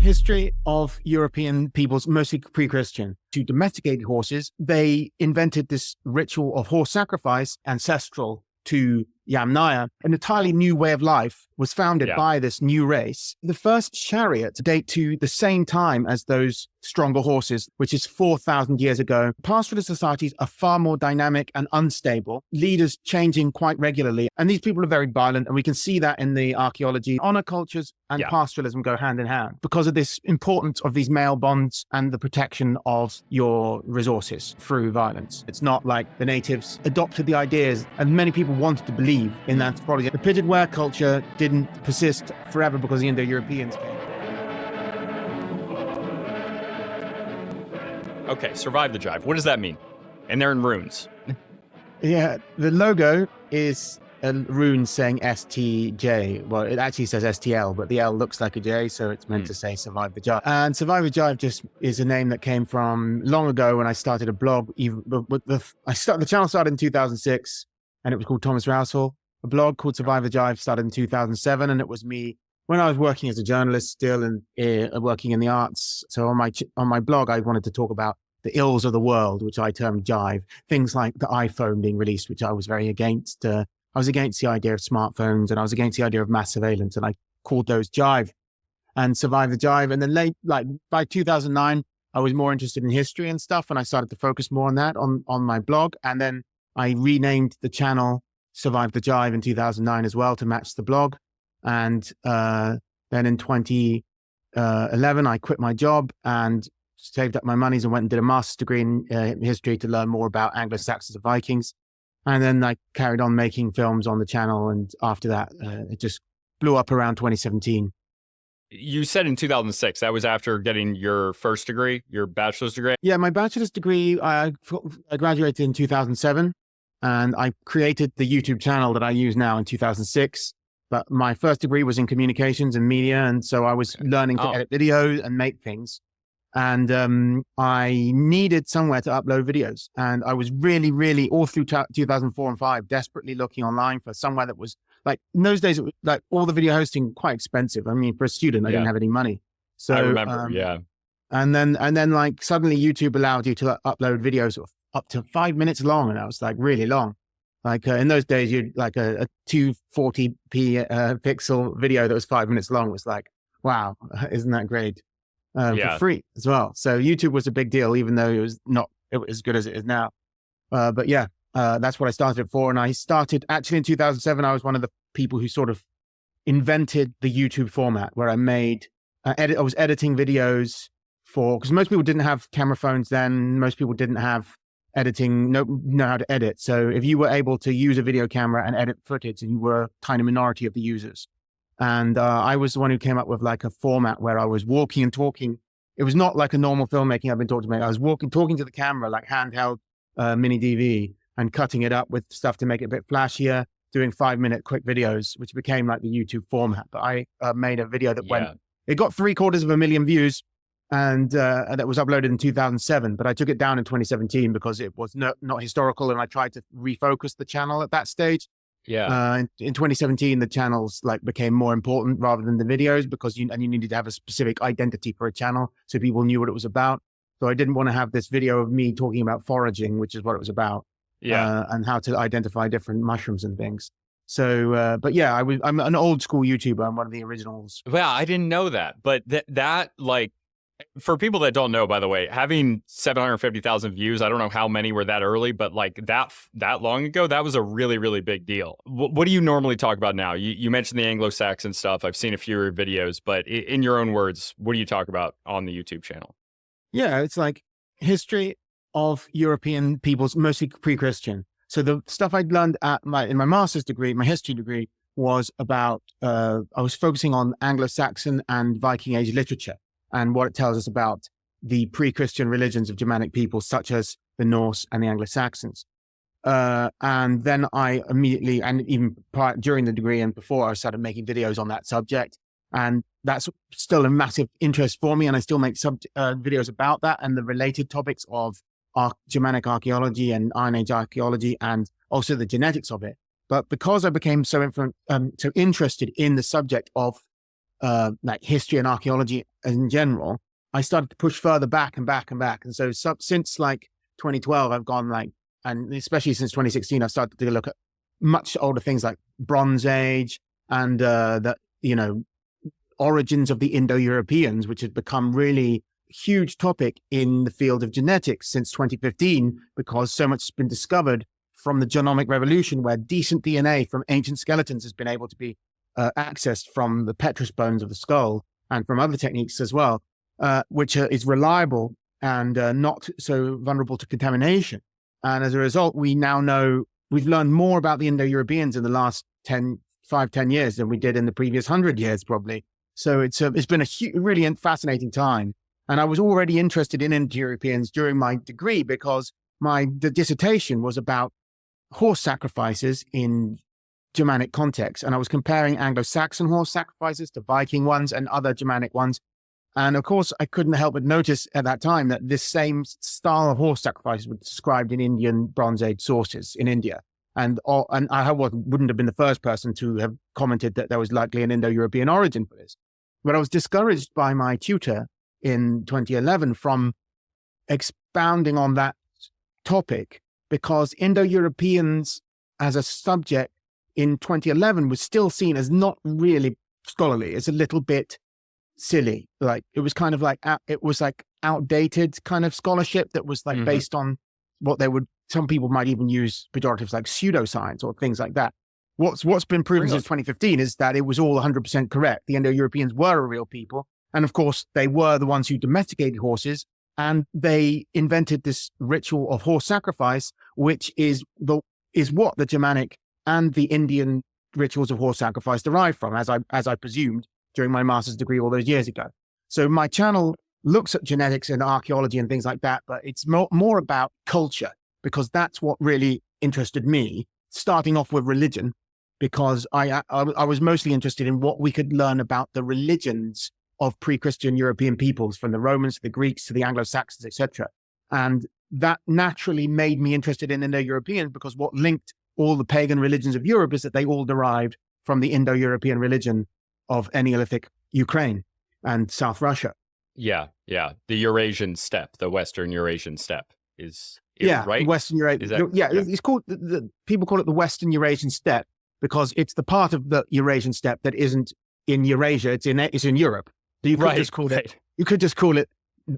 history of European peoples, mostly pre-Christian, to domesticated horses. They invented this ritual of horse sacrifice, ancestral to Yamnaya. An entirely new way of life was founded by this new race. The first chariots date to the same time as those stronger horses, which is 4,000 years ago. Pastoralist societies are far more dynamic and unstable, leaders changing quite regularly. And these people are very violent. And we can see that in the archaeology. Honor cultures and pastoralism go hand in hand because of this importance of these male bonds and the protection of your resources through violence. It's not like the natives adopted the ideas, and many people wanted to believe in anthropology. The pigeon wear culture didn't persist forever because the Indo-Europeans came. Okay, survive the jive. What does that mean? And they're in runes. Yeah, the logo is a rune saying STJ. Well, it actually says STL, but the L looks like a J, so it's meant to say Survive the Jive. And Survive the Jive just is a name that came from long ago when I started a blog. The channel started in 2006, and it was called Thomas Rowsell. A blog called Survive the Jive started in 2007, and it was me when I was working as a journalist still and working in the arts. So on my blog, I wanted to talk about the ills of the world, which I termed Jive. Things like the iPhone being released, which I was very against. I was against the idea of smartphones, and I was against the idea of mass surveillance, and I called those Jive and Survive the Jive. And then by 2009, I was more interested in history and stuff, and I started to focus more on that on my blog. And then I renamed the channel Survive the Jive in 2009 as well to match the blog. And then in 2011, I quit my job and saved up my monies and went and did a master's degree in history to learn more about Anglo-Saxons and Vikings. And then I carried on making films on the channel. And after that, it just blew up around 2017. You said in 2006, that was after getting your first degree, your bachelor's degree? Yeah, my bachelor's degree, I graduated in 2007. And I created the YouTube channel that I use now in 2006. But my first degree was in communications and media. And so I was learning to edit videos and make things. And I needed somewhere to upload videos. And I was really, really all through 2004 and 5, desperately looking online for somewhere that was like, in those days, it was like all the video hosting quite expensive. I mean, for a student, I didn't have any money. So I remember, And then like suddenly YouTube allowed you to upload videos up to 5 minutes long. And that was like really long. Like in those days, you'd like a 240p pixel video that was 5 minutes long was like, wow, isn't that great? For free as well. So YouTube was a big deal, even though it was not as good as it is now. But yeah, that's what I started for. And I started actually in 2007. I was one of the people who sort of invented the YouTube format where I was editing videos because most people didn't have camera phones then. Most people didn't have know how to edit. So if you were able to use a video camera and edit footage, and you were a tiny minority of the users. And I was the one who came up with like a format where I was walking and talking. It was not like a normal filmmaking I've been taught to make. I was talking to the camera, like handheld mini DV, and cutting it up with stuff to make it a bit flashier, doing 5-minute quick videos, which became like the YouTube format. But I made a video that it got 750,000 views, and that was uploaded in 2007. But I took it down in 2017 because it was not historical, and I tried to refocus the channel at that stage. In 2017, the channels like became more important rather than the videos because you needed to have a specific identity for a channel so people knew what it was about. So I didn't want to have this video of me talking about foraging, which is what it was about, and how to identify different mushrooms and things. So, but yeah, I'm an old school YouTuber. I'm one of the originals. Well, I didn't know that, but that like, for people that don't know, by the way, having 750,000 views, I don't know how many were that early, but like that long ago, that was a really, really big deal. What do you normally talk about now? You mentioned the Anglo-Saxon stuff. I've seen a few of your videos, but in your own words, what do you talk about on the YouTube channel? Yeah, it's like history of European peoples, mostly pre-Christian. So the stuff I'd learned in my master's degree, my history degree, was about, I was focusing on Anglo-Saxon and Viking Age literature and what it tells us about the pre-Christian religions of Germanic peoples, such as the Norse and the Anglo-Saxons. And then I immediately, and even during the degree and before, I started making videos on that subject. And that's still a massive interest for me. And I still make videos about that and the related topics of Germanic archaeology and Iron Age archaeology, and also the genetics of it. But because I became so interested in the subject of like history and archaeology in general, I started to push further back and back and back. And so since like 2012, I've gone like, and especially since 2016, I've started to look at much older things like Bronze Age and the, origins of the Indo-Europeans, which has become really huge topic in the field of genetics since 2015, because so much has been discovered from the genomic revolution, where decent DNA from ancient skeletons has been able to be accessed from the petrous bones of the skull and from other techniques as well, which is reliable and not so vulnerable to contamination. And as a result, we now know, we've learned more about the Indo-Europeans in the last 10 years than we did in the previous 100 years, probably. So it's been a really fascinating time. And I was already interested in Indo-Europeans during my degree, because the dissertation was about horse sacrifices in Germanic context. And I was comparing Anglo-Saxon horse sacrifices to Viking ones and other Germanic ones. And of course, I couldn't help but notice at that time that this same style of horse sacrifices was described in Indian Bronze Age sources in India. And I wouldn't have been the first person to have commented that there was likely an Indo-European origin for this. But I was discouraged by my tutor in 2011 from expounding on that topic, because Indo-Europeans as a subject in 2011 was still seen as not really scholarly. It's a little bit silly. Like it was kind of like, it was like outdated kind of scholarship that was like based on what some people might even use pejoratives like pseudoscience or things like that. What's been proven since 2015 is that it was all 100% correct. The Indo-Europeans were a real people. And of course, they were the ones who domesticated horses, and they invented this ritual of horse sacrifice, which is what the Germanic and the Indian rituals of horse sacrifice derive from, as I presumed during my master's degree all those years ago. So my channel looks at genetics and archaeology and things like that, but it's more about culture, because that's what really interested me, starting off with religion, because I was mostly interested in what we could learn about the religions of pre-Christian European peoples, from the Romans to the Greeks to the Anglo-Saxons, etc. And that naturally made me interested in Indo-Europeans, because what linked all the pagan religions of Europe is that they all derived from the Indo-European religion of Neolithic Ukraine and South Russia. Yeah. The Eurasian steppe, the Western Eurasian steppe is right? Western Eurasian. It's called, people call it the Western Eurasian steppe, because it's the part of the Eurasian steppe that isn't in Eurasia, it's in Europe. So you could just call it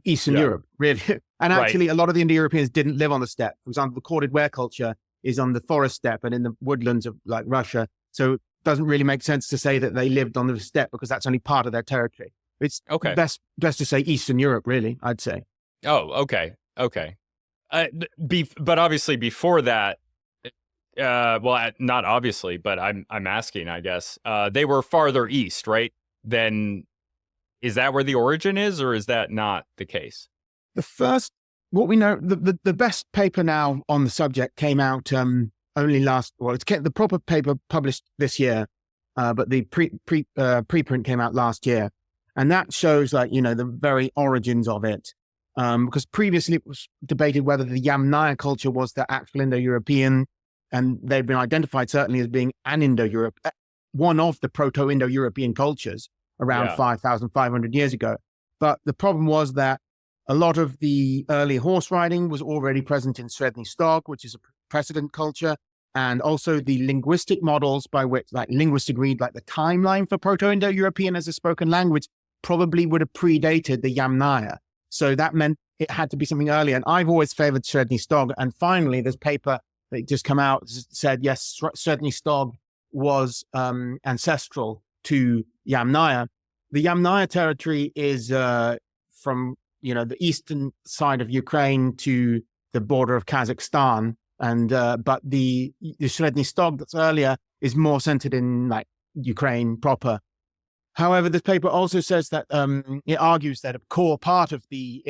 Eastern Europe, really. And actually, a lot of the Indo-Europeans didn't live on the steppe. For example, the corded ware culture is on the forest steppe and in the woodlands of like Russia. So it doesn't really make sense to say that they lived on the steppe, because that's only part of their territory. It's best to say Eastern Europe, really, I'd say. Oh, okay. But obviously before that, well, not obviously, but I'm asking, I guess, they were farther east, right? Then is that where the origin is, or is that not the case? What we know, the best paper now on the subject came out the proper paper published this year, but the preprint came out last year. And that shows the very origins of it. Because previously it was debated whether the Yamnaya culture was the actual Indo-European, and they've been identified certainly as being an Indo-Europe, one of the proto-Indo-European cultures around 5,500 years ago. But the problem was that a lot of the early horse riding was already present in Sredni Stog, which is a precedent culture, and also the linguistic models by which linguists agreed the timeline for proto-Indo-European as a spoken language probably would have predated the Yamnaya. So that meant it had to be something earlier. And I've always favored Sredni Stog. And finally, this paper that just come out said, yes, Sredni Stog was ancestral to Yamnaya. The Yamnaya territory is from the eastern side of Ukraine to the border of Kazakhstan, and but the Sredni Stog that's earlier is more centered in Ukraine proper. However, this paper also says that it argues that a core part of the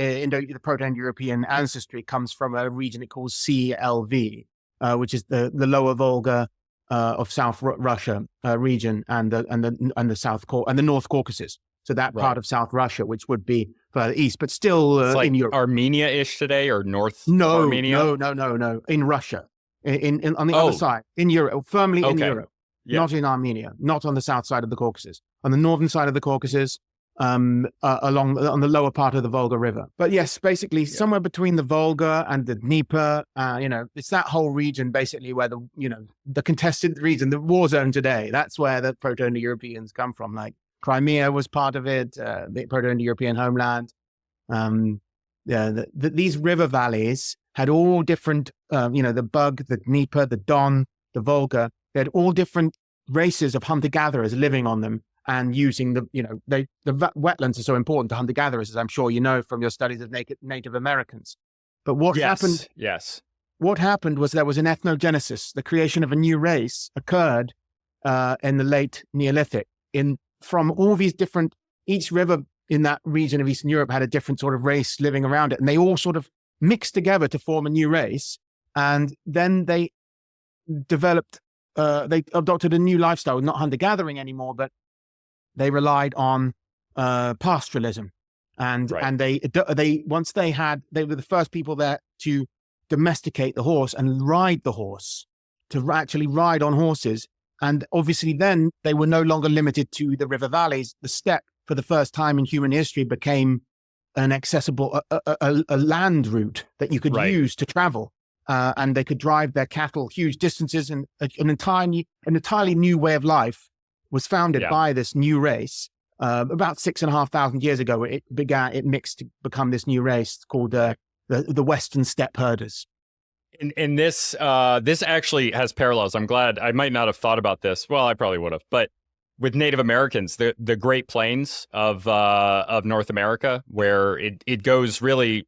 Proto-Indo-European ancestry comes from a region it calls CLV, which is the lower Volga of South Russia region and the North Caucasus. So that part of South Russia, which would be further east, but still it's in Europe. Armenia-ish today, or North Armenia? No. In Russia, on the other side, in Europe, firmly in Europe. not in Armenia, not on the south side of the Caucasus, on the northern side of the Caucasus, on the lower part of the Volga River. But yes, basically somewhere between the Volga and the Dnieper, it's that whole region basically where the contested region, the war zone today, that's where the Proto-Indo-Europeans come from. Like Crimea was part of it, the Proto-Indo-European homeland. These river valleys had all different, the Bug, the Dnieper, the Don, the Volga, they had all different races of hunter-gatherers living on them and using the wetlands are so important to hunter-gatherers, as I'm sure you know from your studies of Native Americans. But what happened? Yes. What happened was there was an ethnogenesis. The creation of a new race occurred in the late Neolithic. From all these different, each river in that region of Eastern Europe had a different sort of race living around it, and they all sort of mixed together to form a new race. And then they developed, they adopted a new lifestyle, not hunter-gathering anymore, but they relied on pastoralism. And they were the first people there to domesticate the horse and ride the horse, to actually ride on horses. And obviously then they were no longer limited to the river valleys. The steppe, for the first time in human history, became an accessible, a land route that you could use to travel. And they could drive their cattle huge distances, and an entirely new way of life was founded by this new race. About 6,500 years ago, it mixed to become this new race called the Western steppe herders. And this actually has parallels. I'm glad. I might not have thought about this. Well, I probably would have, but with Native Americans, the Great Plains of North America, where it goes really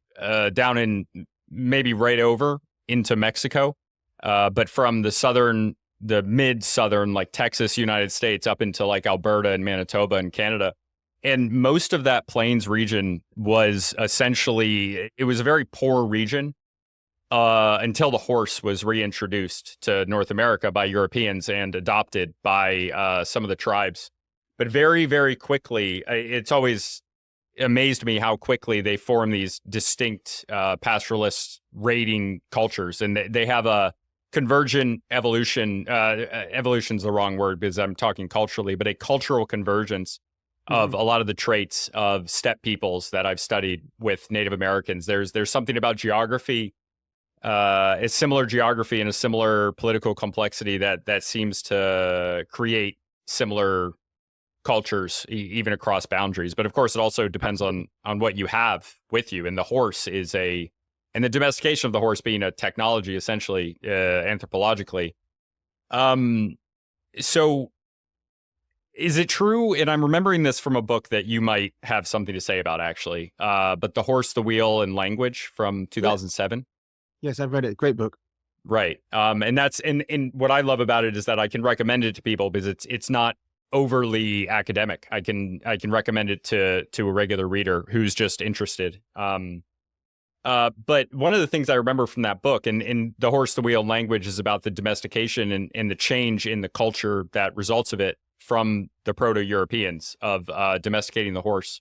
down in maybe right over into Mexico, but from the mid-southern, like Texas, United States, up into like Alberta and Manitoba and Canada. And most of that plains region was essentially, it was a very poor region until the horse was reintroduced to North America by Europeans and adopted by some of the tribes. But very, very quickly, it's always amazed me how quickly they form these distinct pastoralist raiding cultures. And they have a convergent evolution. Evolution's the wrong word because I'm talking culturally, but a cultural convergence of a lot of the traits of steppe peoples that I've studied with Native Americans. There's something about geography, a similar geography and a similar political complexity that seems to create similar cultures even across boundaries. But of course, it also depends on what you have with you. And the horse and the domestication of the horse being a technology, essentially, anthropologically. So is it true, and I'm remembering this from a book that you might have something to say about, actually, but The Horse, the Wheel, and Language from 2007? Yes, I've read it. Great book. Right. And that's, and what I love about it is that I can recommend it to people because it's not overly academic. I can recommend it to a regular reader who's just interested. But one of the things I remember from that book, and The Horse, the Wheel, and Language, is about the domestication and the change in the culture that results of it from the Proto-Europeans of domesticating the horse.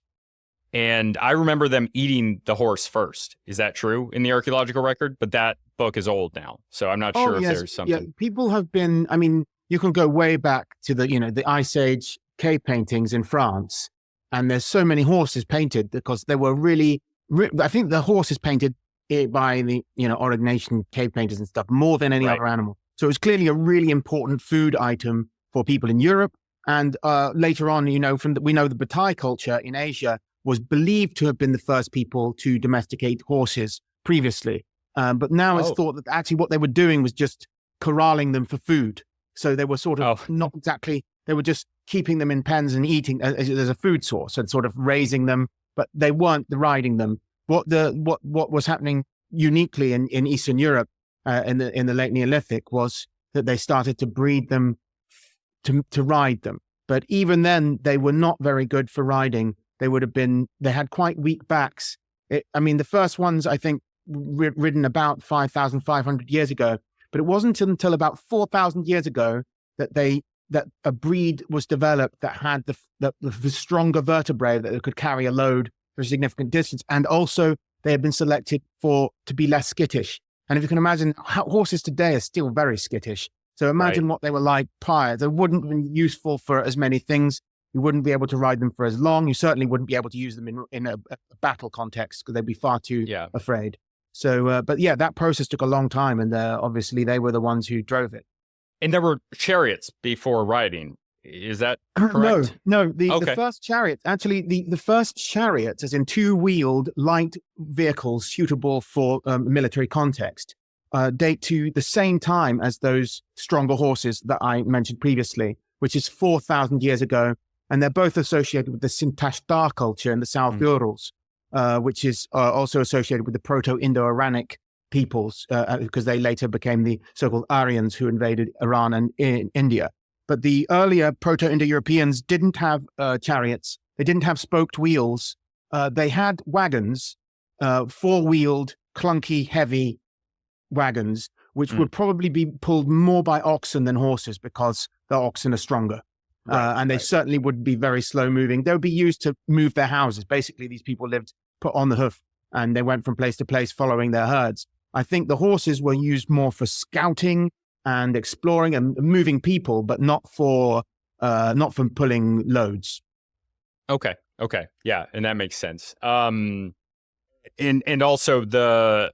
And I remember them eating the horse first. Is that true in the archaeological record? But that book is old now, so I'm not sure if there's something. Yeah, people have been, I mean, you can go way back to the Ice Age cave paintings in France, and there's so many horses painted because they were really, I think the horse is painted by the, Aurignacian cave painters and stuff more than any other animal. So it was clearly a really important food item for people in Europe. And later on, we know the Batai culture in Asia was believed to have been the first people to domesticate horses previously. But now it's thought that actually what they were doing was just corralling them for food. So they were sort of not exactly, they were just keeping them in pens and eating as a food source and sort of raising them, but they weren't riding them. What was happening uniquely in Eastern Europe in the late Neolithic was that they started to breed them to ride them. But even then, they were not very good for riding. They had quite weak backs. The first ones, I think, ridden about 5,500 years ago, but it wasn't until about 4,000 years ago that a breed was developed that had the stronger vertebrae that could carry a load for a significant distance. And also they had been selected to be less skittish. And if you can imagine, horses today are still very skittish. So imagine what they were like prior. They wouldn't have been useful for as many things. You wouldn't be able to ride them for as long. You certainly wouldn't be able to use them in a battle context because they'd be far too afraid. So, but yeah, that process took a long time, and obviously they were the ones who drove it. And there were chariots before riding. Is that correct? No. The first chariot, actually, the first chariots, as in two-wheeled light vehicles suitable for military context, date to the same time as those stronger horses that I mentioned previously, which is 4,000 years ago. And they're both associated with the Sintashtar culture in the South Urals, which is also associated with the Proto-Indo-Iranic peoples, because they later became the so-called Aryans who invaded Iran and India. But the earlier Proto-Indo-Europeans didn't have chariots. They didn't have spoked wheels. They had wagons, four-wheeled, clunky, heavy wagons, which would probably be pulled more by oxen than horses because the oxen are stronger. And they certainly would be very slow moving. They would be used to move their houses. Basically, these people lived put on the hoof and they went from place to place following their herds. I think the horses were used more for scouting and exploring and moving people, but not for pulling loads. Okay. Yeah. And that makes sense. And also the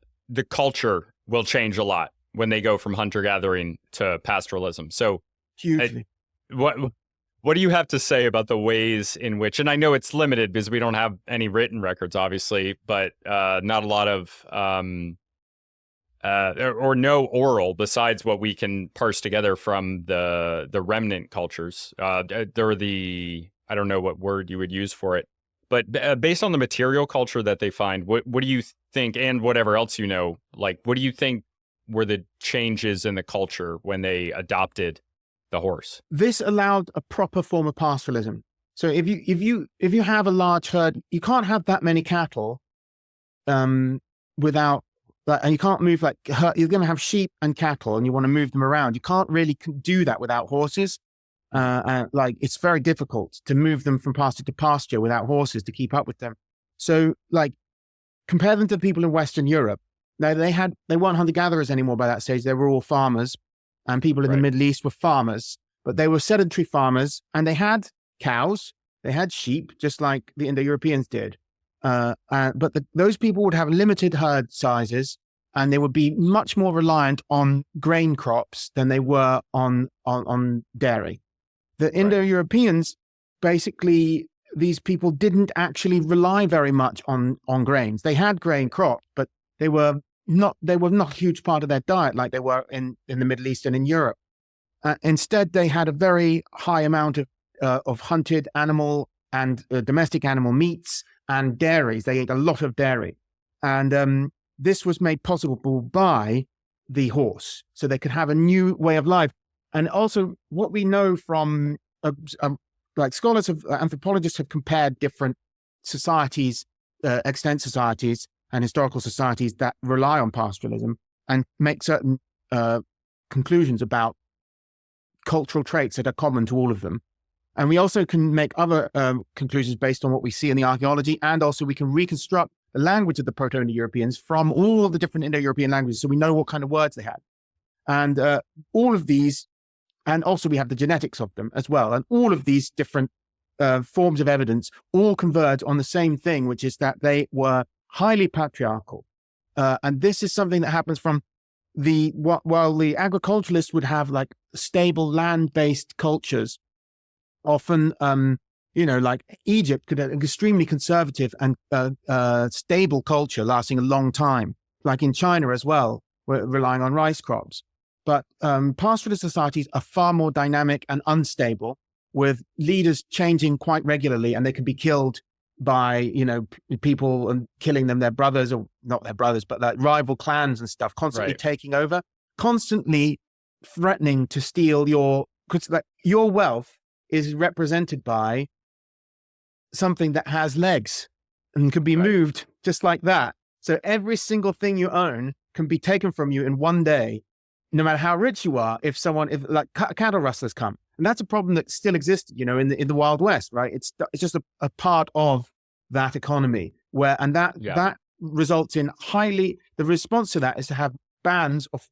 culture will change a lot when they go from hunter-gathering to pastoralism. So hugely. What do you have to say about the ways in which, and I know it's limited because we don't have any written records, obviously, but not a lot of, or no oral besides what we can parse together from the remnant cultures. They're I don't know what word you would use for it, but based on the material culture that they find, what do you think, and whatever else you know, like, what do you think were the changes in the culture when they adopted the horse? This allowed a proper form of pastoralism. So if you have a large herd, you can't have that many cattle without, and you can't move you're going to have sheep and cattle and you want to move them around. You can't really do that without horses. It's very difficult to move them from pasture to pasture without horses to keep up with them. So compare them to the people in Western Europe. Now they weren't hunter-gatherers anymore by that stage. They were all farmers. And people in the Middle East were farmers, but they were sedentary farmers, and they had cows, they had sheep, just like the Indo-Europeans did. But those people would have limited herd sizes, and they would be much more reliant on grain crops than they were on dairy. The Indo-Europeans, basically, these people didn't actually rely very much on grains. They had grain crops, but they were not a huge part of their diet like they were in the Middle East and in Europe. Instead, they had a very high amount of hunted animal and domestic animal meats and dairies. They ate a lot of dairy. And this was made possible by the horse. So they could have a new way of life. And also what we know from scholars anthropologists have compared different societies, extant societies, and historical societies that rely on pastoralism and make certain conclusions about cultural traits that are common to all of them. And we also can make other conclusions based on what we see in the archaeology, and also we can reconstruct the language of the Proto-Indo-Europeans from all of the different Indo-European languages, so we know what kind of words they had. And all of these, and also we have the genetics of them as well, and all of these different forms of evidence all converge on the same thing, which is that they were highly patriarchal. And this is something that happens from while the agriculturalists would have stable land-based cultures, often, Egypt could have an extremely conservative and stable culture lasting a long time, like in China as well, we're relying on rice crops. But pastoralist societies are far more dynamic and unstable, with leaders changing quite regularly, and they can be killed by people and killing them, their brothers, or not their brothers, but rival clans and stuff, constantly taking over, constantly threatening to steal your wealth is represented by something that has legs and can be moved just like that. So every single thing you own can be taken from you in one day, no matter how rich you are. If cattle rustlers come. And that's a problem that still exists, in the Wild West, right? It's just a part of that economy that results in the response to that is to have bands of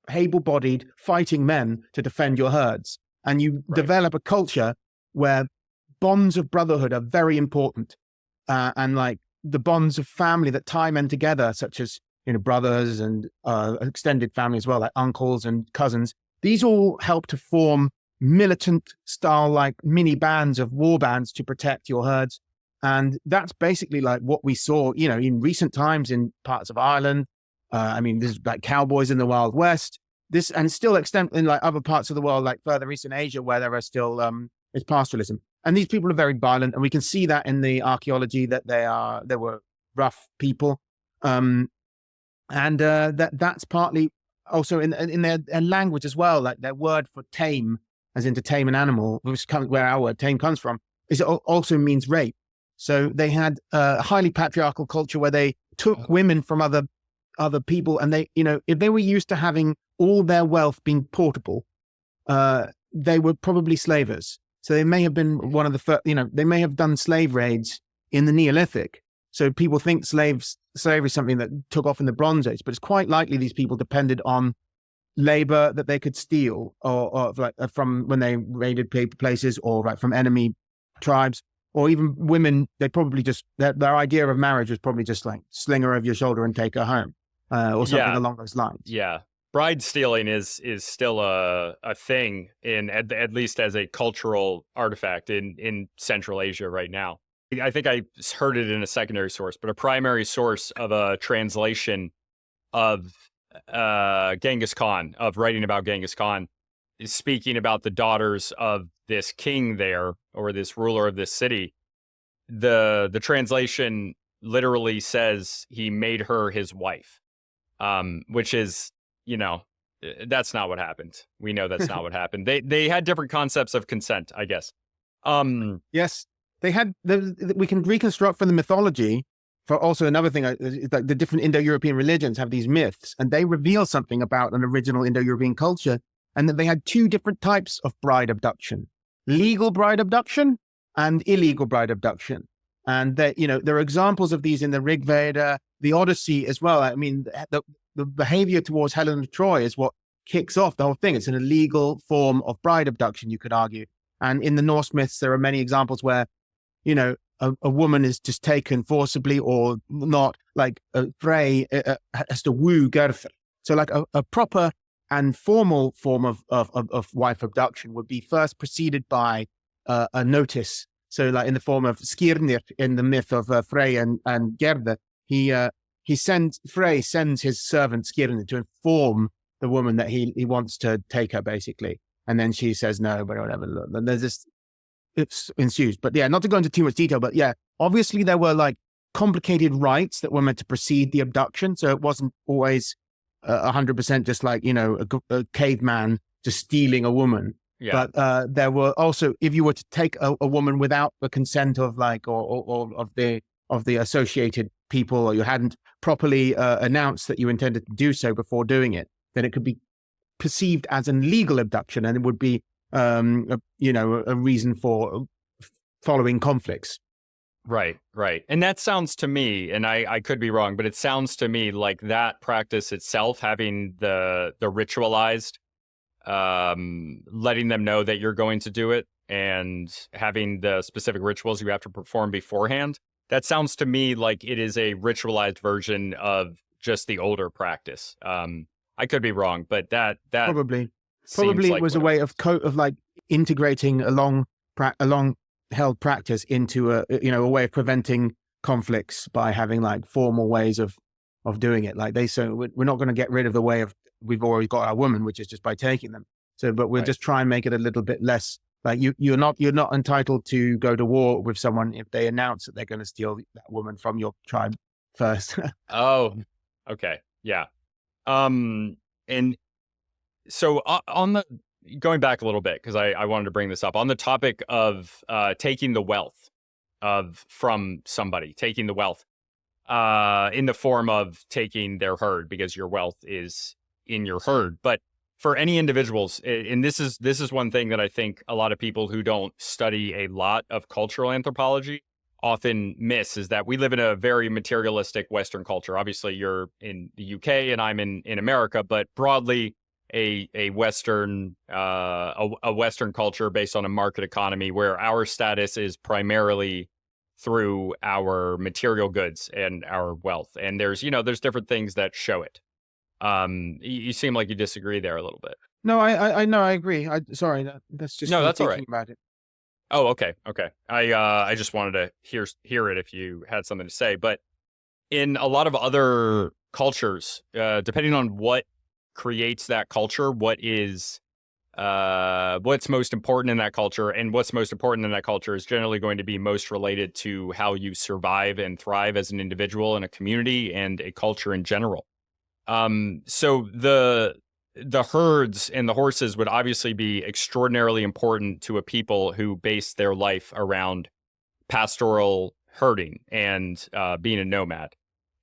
able-bodied fighting men to defend your herds. And you develop a culture where bonds of brotherhood are very important. And like the bonds of family that tie men together, such as, brothers and extended family as well, like uncles and cousins. These all help to form militant style, like mini bands of war bands to protect your herds. And that's basically like what we saw, in recent times in parts of Ireland. There's like cowboys in the Wild West. This, and still extent in like other parts of the world, like further east in Asia, where there are still, it's pastoralism. And these people are very violent. And we can see that in the archaeology that they were rough people. That's partly also in their language as well, like their word for tame, as in to tame an animal, which comes where our word tame comes from, is it also means rape. So they had a highly patriarchal culture where they took women from other people, and they, if they were used to having all their wealth being portable, they were probably slavers. So they may have been one of the first, they may have done slave raids in the Neolithic. So people think slavery is something that took off in the Bronze Age, but it's quite likely these people depended on labor that they could steal or like from when they raided places, or like from enemy tribes, or even women. They probably just, their idea of marriage was probably just like sling her over your shoulder and take her home, or something along those lines. Yeah. Bride stealing is still a thing in at least as a cultural artifact in Central Asia right now. I think I heard it in a secondary source, but a primary source of a translation of Genghis Khan, of writing about Genghis Khan, is speaking about the daughters of this king there, or this ruler of this city. The translation literally says he made her his wife, which is, that's not what happened. We know that's not what happened. They had different concepts of consent, I guess. Yes. They had, we can reconstruct from the mythology. For also another thing, is like the different Indo-European religions have these myths, and they reveal something about an original Indo-European culture, and that they had two different types of bride abduction: legal bride abduction and illegal bride abduction. And that, there are examples of these in the Rig Veda, the Odyssey as well. I mean, the behavior towards Helen of Troy is what kicks off the whole thing. It's an illegal form of bride abduction, you could argue. And in the Norse myths, there are many examples where, a woman is just taken forcibly or not, like Frey has to woo Gerther. So like a proper and formal form of wife abduction would be first preceded by a notice. So like in the form of Skirnir in the myth of Frey and Gerda, Frey sends his servant Skirnir to inform the woman that he wants to take her, basically. And then she says no, but whatever. And there's this, it ensues. But yeah, not to go into too much detail, but yeah, obviously there were like complicated rites that were meant to precede the abduction. So it wasn't always 100% just like, a caveman just stealing a woman. Yeah. But there were also, if you were to take a woman without the consent of like, or of the associated people, or you hadn't properly announced that you intended to do so before doing it, then it could be perceived as an illegal abduction, and it would be a reason for following conflicts. Right. And that sounds to me, and I could be wrong, but it sounds to me like that practice itself, having the ritualized, letting them know that you're going to do it, and having the specific rituals you have to perform beforehand, that sounds to me like it is a ritualized version of just the older practice. I could be wrong, but that probably like it was a way of like integrating a long held practice into a way of preventing conflicts by having like formal ways of doing it. Like we're not going to get rid of the way of, we've always got our woman, which is just by taking them. So, but we'll just try and make it a little bit less like you're not entitled to go to war with someone if they announce that they're going to steal that woman from your tribe first. Oh, okay. Yeah. And so going back a little bit, because I wanted to bring this up on the topic of taking the wealth from somebody, taking the wealth in the form of taking their herd, because your wealth is in your herd. But for any individuals, and this is one thing that I think a lot of people who don't study a lot of cultural anthropology often miss, is that we live in a very materialistic Western culture. Obviously, you're in the UK and I'm in America, but broadly, a Western a Western culture based on a market economy where our status is primarily through our material goods and our wealth. And there's different things that show it. You seem like you disagree there a little bit. No, I know, I agree. Sorry, that's just No, me that's all thinking right. about it. Oh, okay. I just wanted to hear it if you had something to say. But in a lot of other cultures, depending on what creates that culture, what's most important in that culture, and what's most important in that culture is generally going to be most related to how you survive and thrive as an individual in a community and a culture in general. So the herds and the horses would obviously be extraordinarily important to a people who base their life around pastoral herding and being a nomad.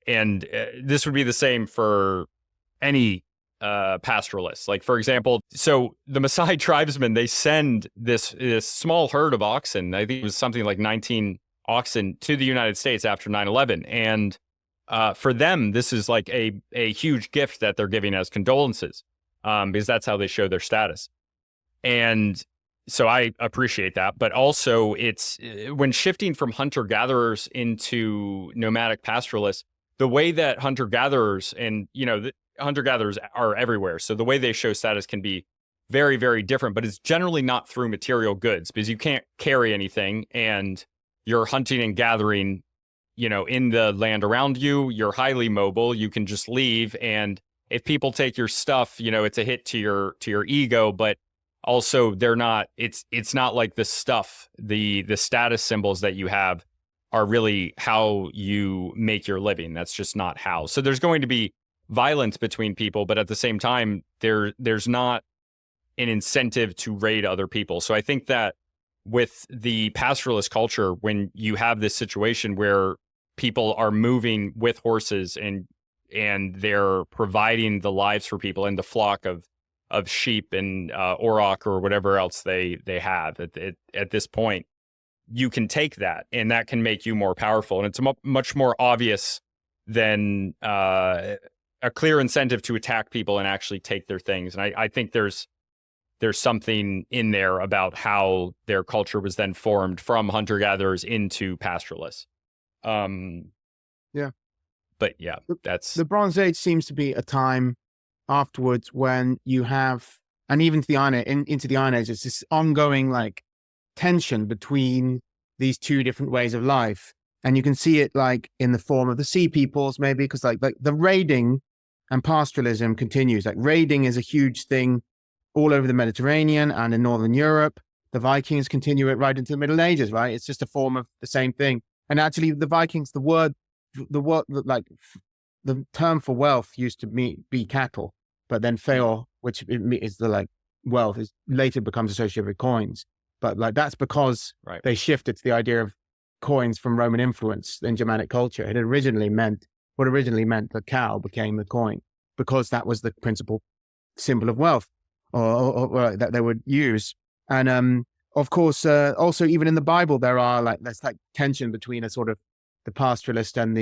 And this would be the same for any pastoralists. Like, for example, so the Maasai tribesmen, they send this small herd of oxen, I think it was something like 19 oxen, to the United States after 9/11. And for them, this is like a huge gift that they're giving as condolences, because that's how they show their status. And so I appreciate that. But also, it's when shifting from hunter-gatherers into nomadic pastoralists, the way that hunter-gatherers and, hunter-gatherers are everywhere. So the way they show status can be very, very different, but it's generally not through material goods because you can't carry anything and you're hunting and gathering, in the land around you. You're highly mobile. You can just leave. And if people take your stuff, it's a hit to your ego, but also it's not like the stuff, the status symbols that you have are really how you make your living. That's just not how. So there's going to be violence between people, but at the same time, there's not an incentive to raid other people. So I think that with the pastoralist culture, when you have this situation where people are moving with horses and they're providing the lives for people and the flock of sheep and auroch or whatever else they have at this point, you can take that and that can make you more powerful. And it's much more obvious than a clear incentive to attack people and actually take their things. And I think there's something in there about how their culture was then formed from hunter-gatherers into pastoralists. Yeah. But yeah, that's... The Bronze Age seems to be a time afterwards when you have, and even into the Iron Age, it's this ongoing like tension between these two different ways of life. And you can see it like in the form of the sea peoples, maybe, because like the raiding and pastoralism continues. Like raiding is a huge thing all over the Mediterranean and in Northern Europe. The Vikings continue it right into the Middle Ages, right? It's just a form of the same thing. And actually the Vikings, the word, like the term for wealth used to be cattle, but then feor, which is the like wealth, is later becomes associated with coins. But like that's because they shifted to the idea of coins from Roman influence in Germanic culture. It originally meant the cow became the coin because that was the principal symbol of wealth or that they would use. And of course, also even in the Bible, there's like tension between a sort of the pastoralist and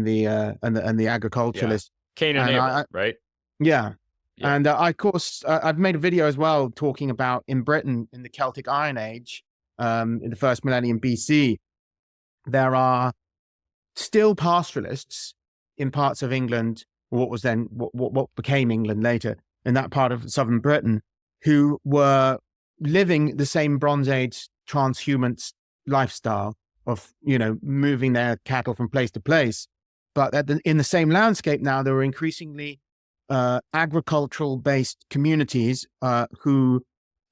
the agriculturalist. Yeah. Cain and Abel, right? Yeah. And of course, I've made a video as well talking about in Britain in the Celtic Iron Age, in the first millennium BC, there are still pastoralists in parts of England, what was then what became England later, in that part of southern Britain, who were living the same Bronze Age transhumance lifestyle of, moving their cattle from place to place. But in the same landscape now, there were increasingly agricultural-based communities who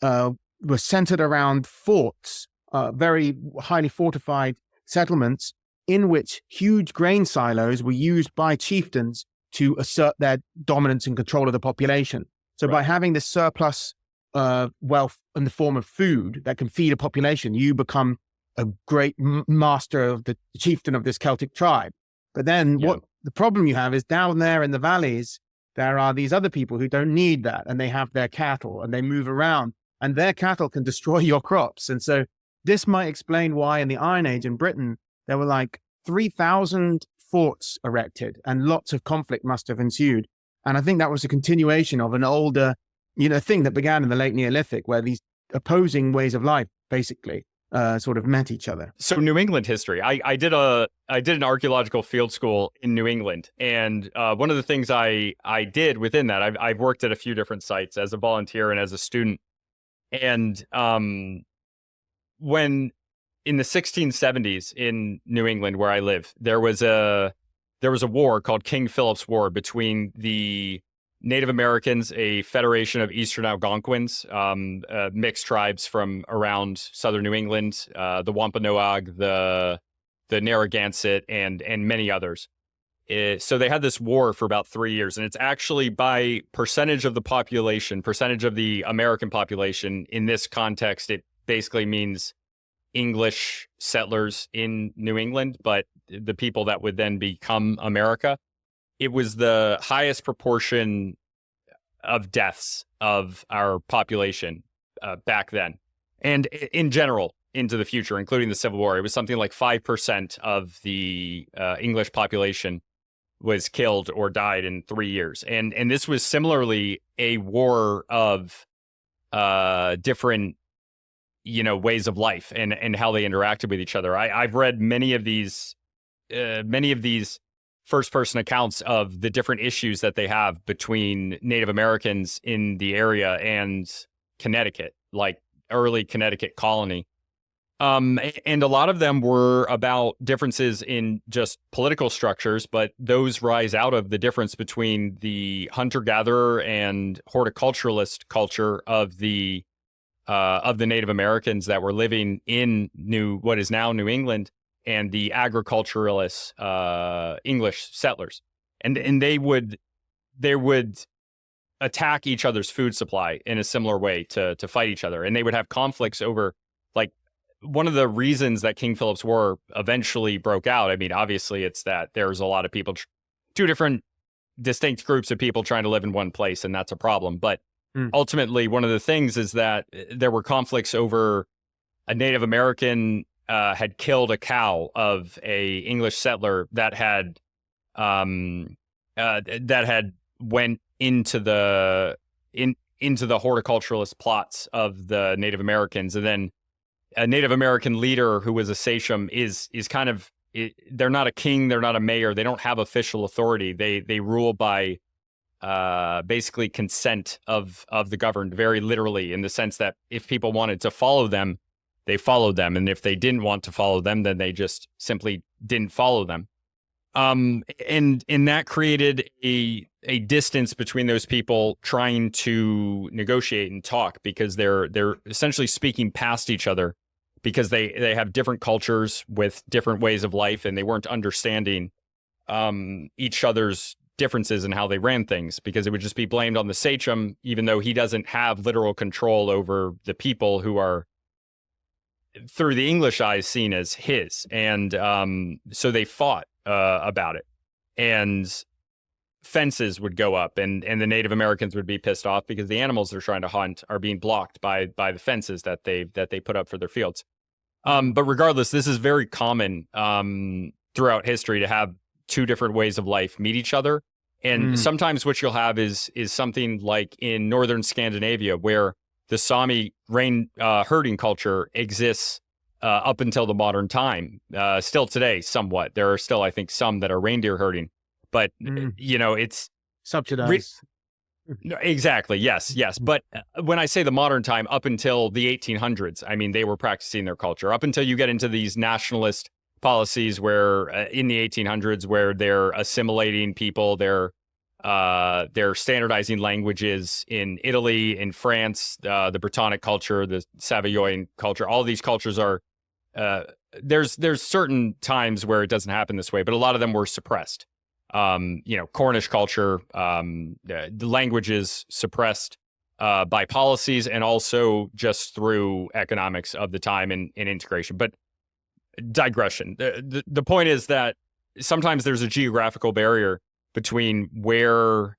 were centered around forts, very highly fortified settlements in which huge grain silos were used by chieftains to assert their dominance and control of the population. So by having this surplus wealth in the form of food that can feed a population, you become a great master of the chieftain of this Celtic tribe. But then what the problem you have is down there in the valleys, there are these other people who don't need that, and they have their cattle and they move around, and their cattle can destroy your crops. And so this might explain why in the Iron Age in Britain, there were like 3,000 forts erected and lots of conflict must have ensued. And I think that was a continuation of an older, thing that began in the late Neolithic, where these opposing ways of life basically sort of met each other. So New England history, I did an archaeological field school in New England, and one of the things I did within that, I've worked at a few different sites as a volunteer and as a student, and when in the 1670s in New England where I live, there was a war called King Philip's War between the Native Americans, a federation of Eastern Algonquins, mixed tribes from around southern New England, the Wampanoag, the Narragansett, and many others. So they had this war for about 3 years, and it's actually by percentage of the population, percentage of the American population. In this context, it basically means English settlers in New England, but the people that would then become America. It was the highest proportion of deaths of our population back then, and in general into the future, including the Civil War. It was something like 5% of the English population was killed or died in 3 years, and this was similarly a war of different ways of life and how they interacted with each other. I've read many of these first-person accounts of the different issues that they have between Native Americans in the area and Connecticut, like early Connecticut colony. And a lot of them were about differences in just political structures, but those rise out of the difference between the hunter-gatherer and horticulturalist culture of the Native Americans that were living in what is now New England, and the agriculturalist English settlers, and they would attack each other's food supply in a similar way to fight each other, and they would have conflicts over, like, one of the reasons that King Philip's War eventually broke out. I mean, obviously, it's that there's a lot of people, two different distinct groups of people trying to live in one place, and that's a problem. But ultimately, one of the things is that there were conflicts over a Native American had killed a cow of a English settler that had went into the horticulturalist plots of the Native Americans, and then a Native American leader who was a sachem is kind of, they're not a king, they're not a mayor, they don't have official authority. They rule by basically consent of the governed, very literally, in the sense that if people wanted to follow them, they followed them, and if they didn't want to follow them, then they just simply didn't follow them. And that created a distance between those people trying to negotiate and talk, because they're essentially speaking past each other, because they have different cultures with different ways of life, and they weren't understanding each other's differences in how they ran things, because it would just be blamed on the sachem, even though he doesn't have literal control over the people who are, through the English eyes, seen as his. And so they fought about it, and fences would go up, and the Native Americans would be pissed off because the animals they're trying to hunt are being blocked by the fences that they put up for their fields. But regardless, this is very common throughout history to have two different ways of life meet each other. And sometimes what you'll have is something like in northern Scandinavia, where the Sami herding culture exists up until the modern time. Still today, somewhat. There are still, I think, some that are reindeer herding, but it's subsidized. Exactly. Yes. But when I say the modern time, up until the 1800s, I mean, they were practicing their culture up until you get into these nationalist policies where in the 1800s, where they're assimilating people, they're standardizing languages in Italy, in France, the Brittonic culture, the Savoyard culture. All these cultures are, there's certain times where it doesn't happen this way, but a lot of them were suppressed. Cornish culture, the languages suppressed by policies, and also just through economics of the time and integration. But digression. The point is that sometimes there's a geographical barrier between where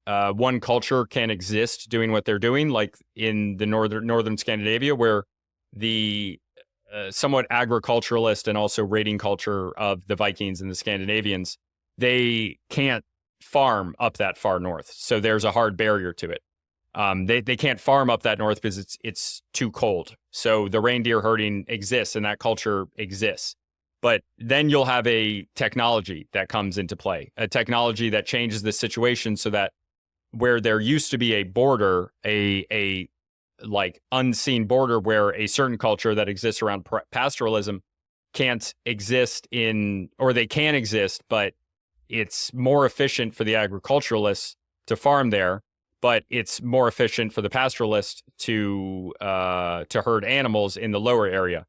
one culture can exist doing what they're doing, like in the northern Scandinavia, where the somewhat agriculturalist and also raiding culture of the Vikings and the Scandinavians, they can't farm up that far north. So there's a hard barrier to it. They can't farm up that north because it's too cold. So the reindeer herding exists and that culture exists. But then you'll have a technology that comes into play, a technology that changes the situation so that where there used to be a border, a like unseen border where a certain culture that exists around pastoralism can't exist or they can exist, but it's more efficient for the agriculturalists to farm there, but it's more efficient for the pastoralist to herd animals in the lower area.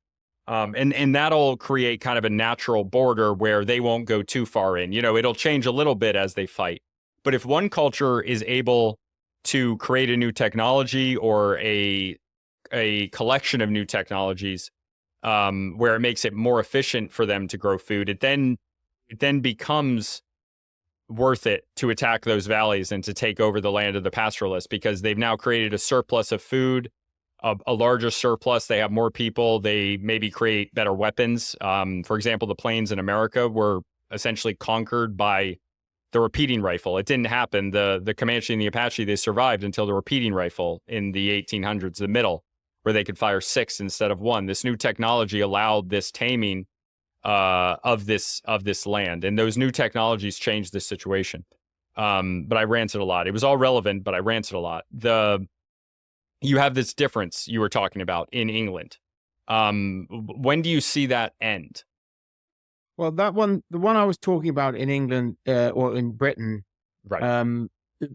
And that'll create kind of a natural border where they won't go too far in. It'll change a little bit as they fight. But if one culture is able to create a new technology or a collection of new technologies where it makes it more efficient for them to grow food, it then becomes worth it to attack those valleys and to take over the land of the pastoralists because they've now created a surplus of food, a larger surplus. They have more people. They maybe create better weapons. For example, the plains in America were essentially conquered by the repeating rifle. It didn't happen. The Comanche and the Apache, they survived until the repeating rifle in the 1800s, the middle, where they could fire 6 instead of 1. This new technology allowed this taming of this land, and those new technologies changed this situation. But I ranted a lot. It was all relevant, but I ranted a lot. You have this difference you were talking about in England. When do you see that end? Well, the one I was talking about in England or in Britain, right?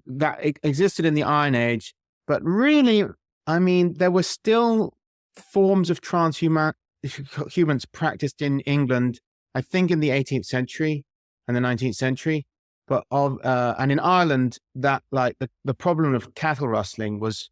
That existed in the Iron Age, but really, I mean, there were still forms of humans practiced in England, I think in the 18th century and the 19th century, but and in Ireland, that like the problem of cattle rustling was,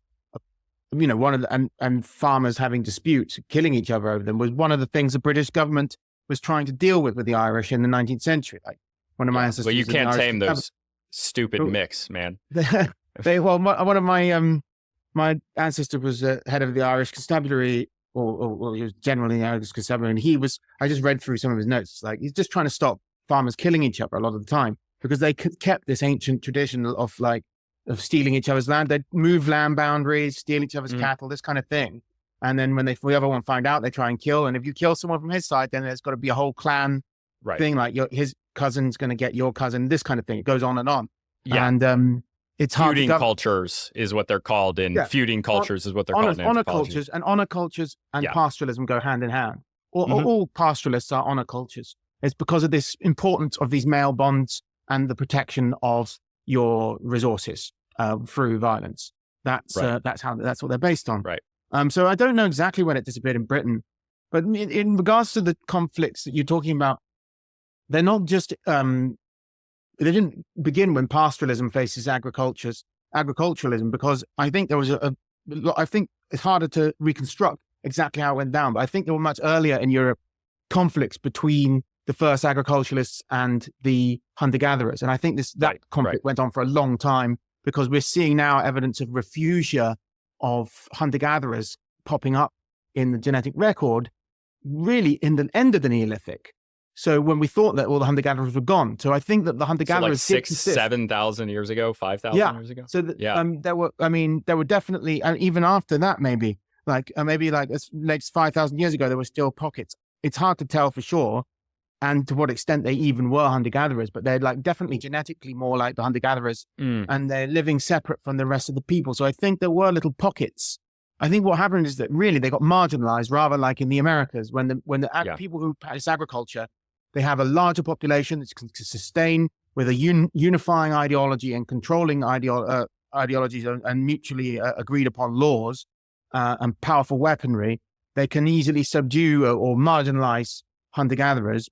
one of the, and farmers having disputes, killing each other over them was one of the things the British government was trying to deal with the Irish in the 19th century. Like one of my ancestors. Well, you can't tame those stupid mix, man. One of my ancestor was head of the Irish Constabulary, or he was generally the Irish Constabulary, and I just read through some of his notes. Like he's just trying to stop farmers killing each other a lot of the time because they kept this ancient tradition of stealing each other's land. They'd move land boundaries, steal each other's cattle, this kind of thing. And then when the other one find out, they try and kill. And if you kill someone from his side, then there's got to be a whole clan thing, like his cousin's going to get your cousin, this kind of thing. It goes on and on. Yeah. And it's hard feuding cultures is what they're called feuding cultures is what they're called in honor cultures and pastoralism go hand in hand. All pastoralists are honor cultures. It's because of this importance of these male bonds and the protection of your resources through violence. That's what they're based on. Right. So I don't know exactly when it disappeared in Britain, but in regards to the conflicts that you're talking about, they're not just, they didn't begin when pastoralism faces agriculturalism, because I think there was I think it's harder to reconstruct exactly how it went down, but I think there were much earlier in Europe conflicts between the first agriculturalists and the hunter-gatherers. And I think that conflict went on for a long time because we're seeing now evidence of refugia of hunter-gatherers popping up in the genetic record, really in the end of the Neolithic. So when we thought that all the hunter-gatherers were gone. So I think that the hunter-gatherers 7,000 years ago, 5,000 years ago. So there were definitely, and even after that, maybe as late as 5,000 years ago, there were still pockets. It's hard to tell for sure, and to what extent they even were hunter-gatherers, but they're definitely genetically more like the hunter-gatherers, and they're living separate from the rest of the people. So I think there were little pockets. I think what happened is that really they got marginalized, rather like in the Americas, when the people who practice agriculture, they have a larger population that can sustain with a unifying ideology and controlling ideologies and mutually agreed upon laws and powerful weaponry. They can easily subdue or marginalize hunter-gatherers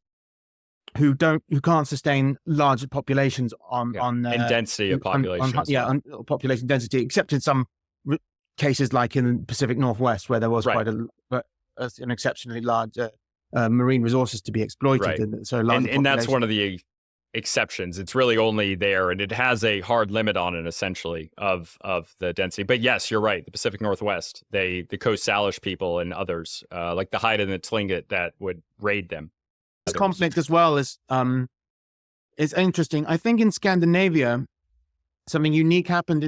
who can't sustain large populations on density of population. On population density, except in some cases like in the Pacific Northwest, where there was quite an exceptionally large marine resources to be exploited. Right. And that's one of the exceptions. It's really only there, and it has a hard limit on it, essentially, of the density. But yes, you're right. The Pacific Northwest, the Coast-Salish people and others, like the Haida and the Tlingit, that would raid them. This conflict as well is It's interesting. I think in Scandinavia, something unique happened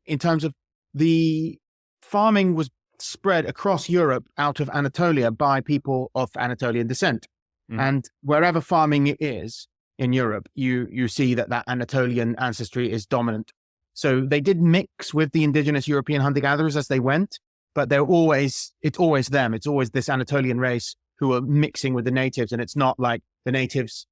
in terms of the farming was spread across Europe out of Anatolia by people of Anatolian descent. And wherever farming is in Europe, you see that Anatolian ancestry is dominant. So they did mix with the indigenous European hunter-gatherers as they went, but it's always them. It's always this Anatolian race who are mixing with the natives. And it's not like the natives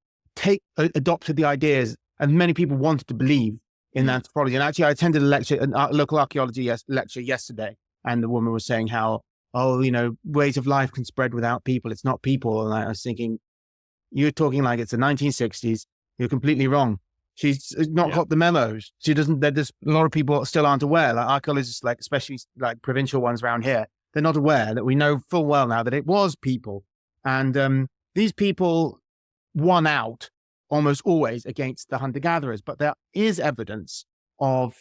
adopted the ideas, and many people wanted to believe in anthropology. And actually, I attended a local archaeology lecture yesterday, and the woman was saying how, ways of life can spread without people. It's not people. And I was thinking, you're talking like it's the 1960s. You're completely wrong. She's not got the memos. She doesn't. There's a lot of people still aren't aware. Like archaeologists, like especially like provincial ones around here, they're not aware that we know full well now that it was people, and these people won out almost always against the hunter-gatherers. But there is evidence of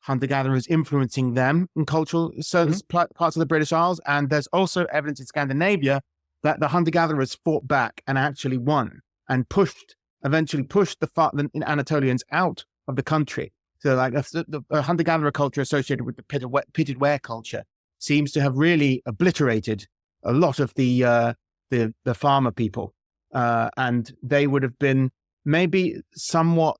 hunter-gatherers influencing them in cultural certain parts of the British Isles, and there's also evidence in Scandinavia that the hunter-gatherers fought back and actually won and eventually pushed the Anatolians out of the country. So like the hunter-gatherer culture associated with the pitted ware culture seems to have really obliterated a lot of the farmer people. And they would have been maybe somewhat,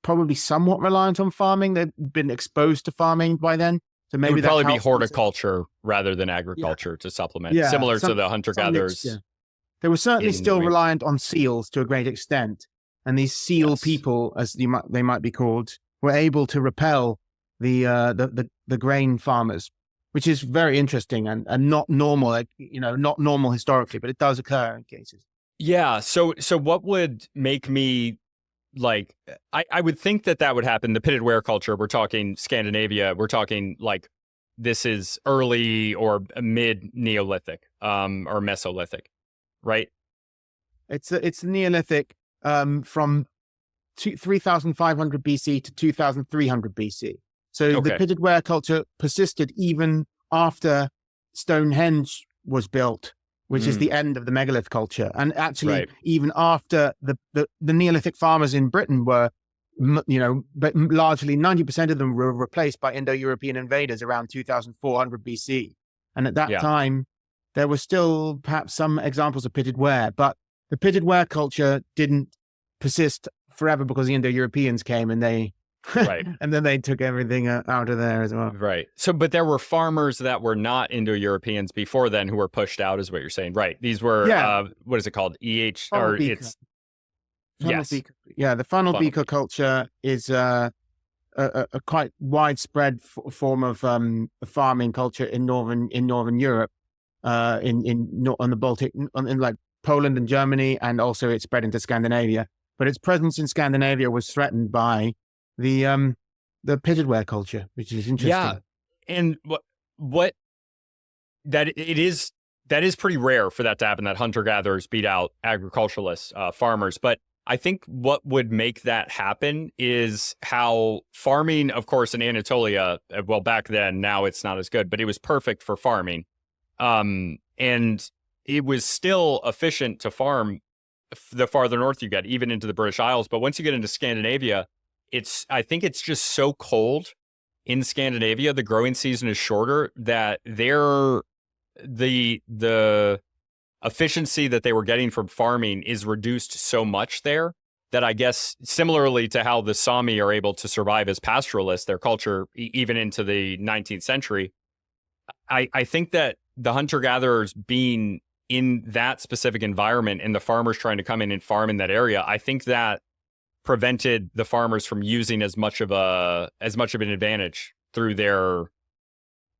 probably somewhat reliant on farming. They'd been exposed to farming by then. So maybe it would probably be horticulture rather than agriculture to supplement, similar to the hunter-gatherers. They were certainly still reliant on seals to a great extent. And these seal people, as they might be called, were able to repel the grain farmers, which is very interesting and not normal, not normal historically, but it does occur in cases. Yeah. So what would make me like, I would think that would happen. The pitted ware culture, we're talking Scandinavia, we're talking like this is early or mid Neolithic or Mesolithic, right? It's Neolithic from 3,500 BC to 2,300 BC. So the pitted ware culture persisted even after Stonehenge was built, which is the end of the megalith culture. And actually, even after the Neolithic farmers in Britain were, but largely 90% of them were replaced by Indo-European invaders around 2,400 BC. And at that time, there were still perhaps some examples of pitted ware, but the pitted ware culture didn't persist forever because the Indo-Europeans came and they and then they took everything out of there as well. Right. So, but there were farmers that were not Indo-Europeans before then who were pushed out, is what you're saying, right? These were, what is it called? Or it's, the funnel beaker culture is a quite widespread form of farming culture in northern Europe, on the Baltic, in like Poland and Germany, and also it spread into Scandinavia. But its presence in Scandinavia was threatened by the pitted ware culture, which is interesting. Yeah, and that is pretty rare for that to happen, that hunter-gatherers beat out agriculturalists, farmers. But I think what would make that happen is how farming, of course, in Anatolia, well, back then, now it's not as good, but it was perfect for farming. And it was still efficient to farm the farther north you get, even into the British Isles. But once you get into Scandinavia, I think it's just so cold in Scandinavia. The growing season is shorter, that the efficiency that they were getting from farming is reduced so much there that I guess similarly to how the Sami are able to survive as pastoralists, their culture, even into the 19th century, I think that the hunter-gatherers being in that specific environment and the farmers trying to come in and farm in that area, I think that prevented the farmers from using as much of an advantage through their.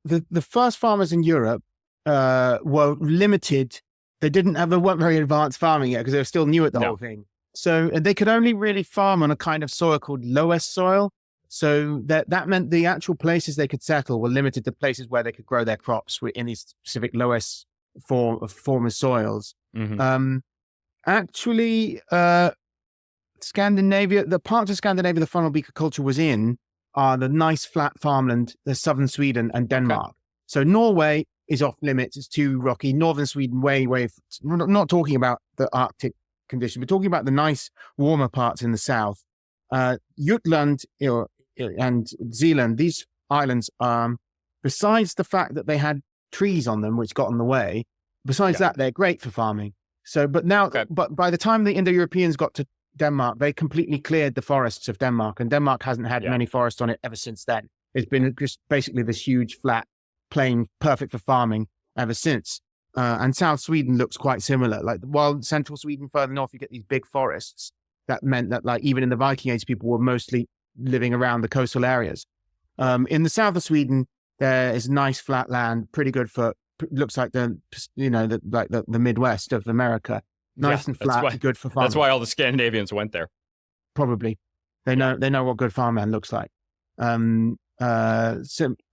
The first farmers in Europe were limited. They weren't very advanced farming yet because they were still new at the whole thing. So they could only really farm on a kind of soil called Loess soil. So that meant the actual places they could settle were limited to places where they could grow their crops in these specific Loess form of soils. Scandinavia, the parts of Scandinavia the funnel beaker culture was in are the nice flat farmland, the southern Sweden and Denmark. Okay. So Norway is off limits. It's too rocky. Northern Sweden, way, not talking about the Arctic conditions. We're talking about the nice, warmer parts in the south. Jutland and Zealand, these islands, besides the fact that they had trees on them, which got in the way, besides that, they're great for farming. So, but now, but by the time the Indo-Europeans got to Denmark, they completely cleared the forests of Denmark, and Denmark hasn't had many forests on it ever since then. It's been just basically this huge flat plain, perfect for farming ever since. And South Sweden looks quite similar. Like while central Sweden, further north, you get these big forests. That meant that, like, even in the Viking Age, people were mostly living around the coastal areas. In the south of Sweden, there is nice flat land, pretty good for, looks like the Midwest of America. Nice and flat, good for farming. That's why all the Scandinavians went there. Probably. They know what good farmland looks like. And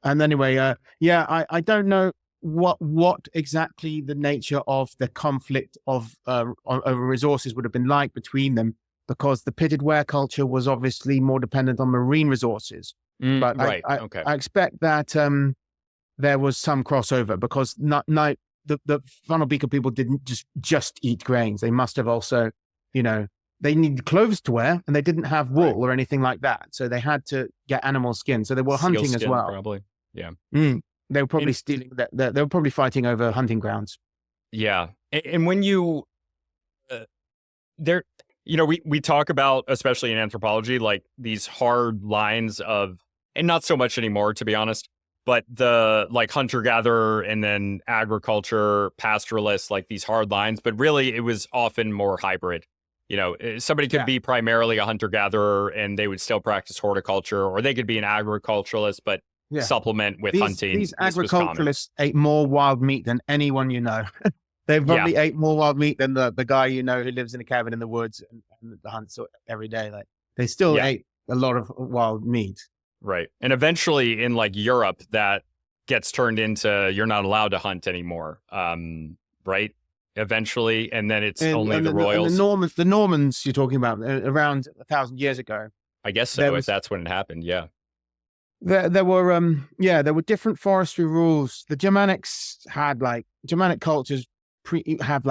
anyway, I don't know what exactly the nature of the conflict of over resources would have been like between them, because the pitted ware culture was obviously more dependent on marine resources. But I expect that there was some crossover, because the Funnel Beaker people didn't just eat grains. They must have also, they needed clothes to wear, and they didn't have wool or anything like that. So they had to get animal skin. So they were hunting as well. Probably. Yeah. They were probably stealing that. They were probably fighting over hunting grounds. Yeah. And when you, we talk about, especially in anthropology, like these hard lines of, and not so much anymore, to be honest, but the like hunter-gatherer and then agriculture, pastoralist, like these hard lines, but really it was often more hybrid. Somebody could be primarily a hunter-gatherer and they would still practice horticulture, or they could be an agriculturalist, but supplement with hunting. These agriculturalists ate more wild meat than anyone you know. They probably ate more wild meat than the guy who lives in a cabin in the woods and hunts every day. Like, they still ate a lot of wild meat. Right. And eventually in like Europe, that gets turned into you're not allowed to hunt anymore. Right? Eventually. And then it's only the royals. The Normans you're talking about around 1,000 years ago. I guess so, if that's when it happened. Yeah. There were different forestry rules. The Germanics had Germanic cultures have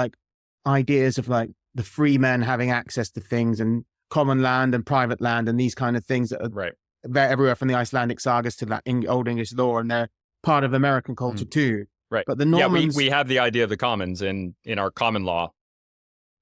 ideas of the free men having access to things and common land and private land and these kind of things that are they're everywhere from the Icelandic sagas to that Old English law, and they're part of American culture too. Right. But the Normans, we have the idea of the commons in our common law.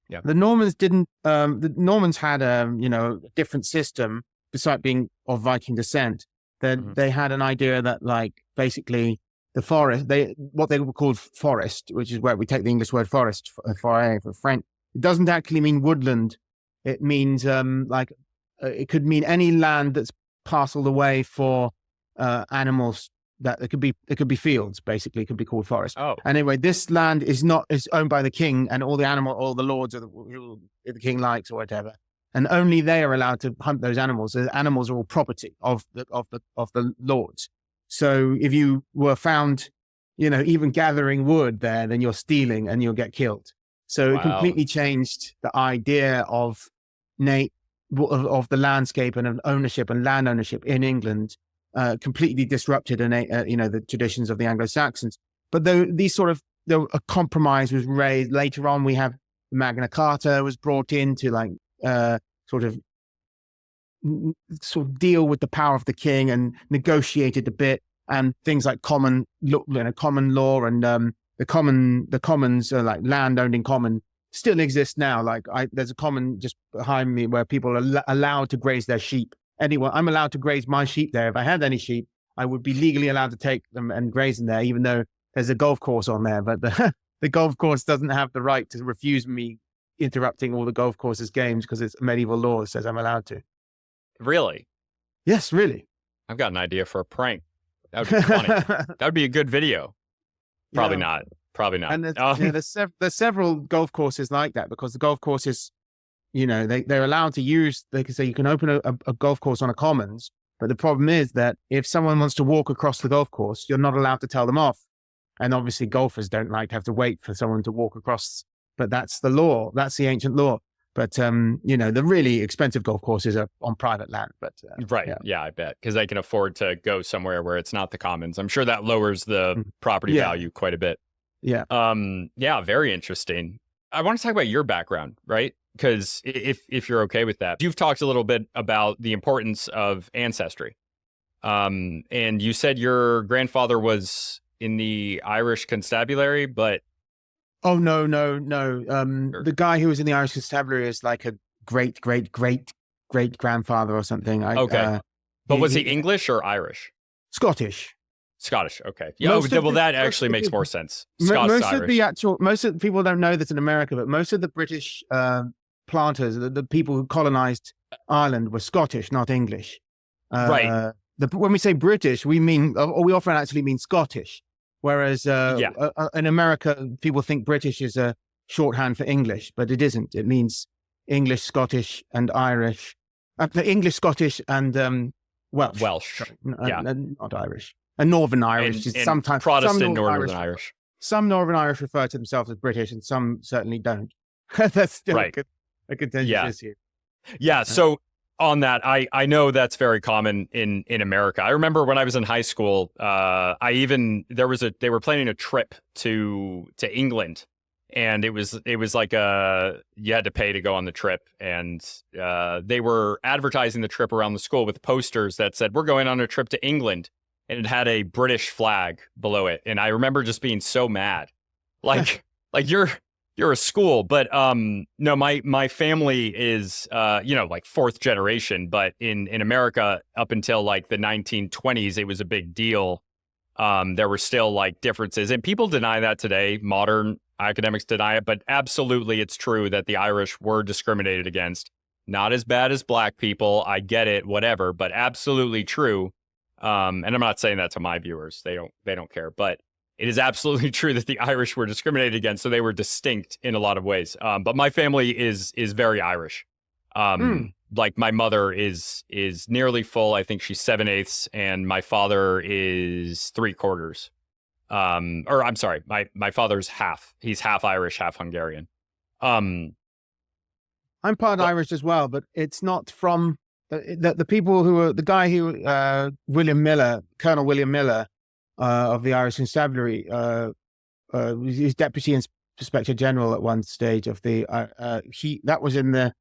Yeah. The Normans didn't. The Normans had a different system besides being of Viking descent. They had an idea that basically the forest, what they were called forest, which is where we take the English word forest for French. It doesn't actually mean woodland. It means it could mean any land that's parceled away for animals. That it could be fields, basically. It could be called forest. Oh. Anyway, this land is owned by the king, and all the lords of the king likes or whatever. And only they are allowed to hunt those animals. The animals are all property of the lords. So if you were found, even gathering wood there, then you're stealing and you'll get killed. So it completely changed the idea of the landscape and of ownership and land ownership in England. Completely disrupted the traditions of the Anglo-Saxons. But a compromise was raised later on. We have Magna Carta was brought in to sort of deal with the power of the king and negotiated a bit, and things like common law and the commons land owned in common still exist now. There's a common just behind me where people are allowed to graze their sheep. I'm allowed to graze my sheep there. If I had any sheep, I would be legally allowed to take them and graze them there, even though there's a golf course on there. But the golf course doesn't have the right to refuse me interrupting all the golf course's games because it's medieval law that says I'm allowed to. Really? Yes, really. I've got an idea for a prank. That would be funny. That would be a good video. Probably not. And there's several golf courses like that, because the golf courses, they're allowed to use, they can say you can open a golf course on a commons, but the problem is that if someone wants to walk across the golf course, you're not allowed to tell them off. And obviously golfers don't like to have to wait for someone to walk across, but that's the law. That's the ancient law. But, the really expensive golf courses are on private land. But Yeah, I bet. Because they can afford to go somewhere where it's not the commons. I'm sure that lowers the property value quite a bit. Yeah. Very interesting. I want to talk about your background, right? because if you're okay with that, you've talked a little bit about the importance of ancestry. And you said your grandfather was in the Irish constabulary, but Oh no. The guy who was in the Irish constabulary is like a great grandfather or something. okay. But was he English or Irish? Scottish. Scottish. Okay. Yeah. Well, that actually makes more sense. Scots-Irish. Most of the people don't know this in America, but most of the British planters, the people who colonized Ireland, were Scottish, not English. Right. When we say British, we often actually mean Scottish. Whereas in America, people think British is a shorthand for English, but it isn't. It means English, Scottish, and Irish. English, Scottish, and Welsh. Not Irish. And Northern Irish is sometimes Protestant Northern Irish. Some Northern Irish refer to themselves as British, and some certainly don't. That's still a contentious issue. Yeah. So on that, I know that's very common in America. I remember when I was in high school, they were planning a trip to England, and it was like you had to pay to go on the trip, and they were advertising the trip around the school with posters that said, "We're going on a trip to England," and it had a British flag below it, and I remember just being so mad, like you're a school, but no, my family is like fourth generation, but in America up until like the 1920s, it was a big deal. There were still like differences, and people deny that today. Modern academics deny it, but absolutely, it's true that the Irish were discriminated against. Not as bad as black people. I get it, whatever, but absolutely true. And I'm not saying that to my viewers; they don't care, but it is absolutely true that the Irish were discriminated against, so they were distinct in a lot of ways. But my family is very Irish. Like my mother is nearly full. I think she's 7/8, and my father is 3/4. Or I'm sorry, my father's half. He's half Irish, half Hungarian. I'm part Irish as well, but it's not from the people who are the guy who Colonel William Miller. Of the Irish Constabulary, he was Deputy Inspector General at one stage of the. That was in the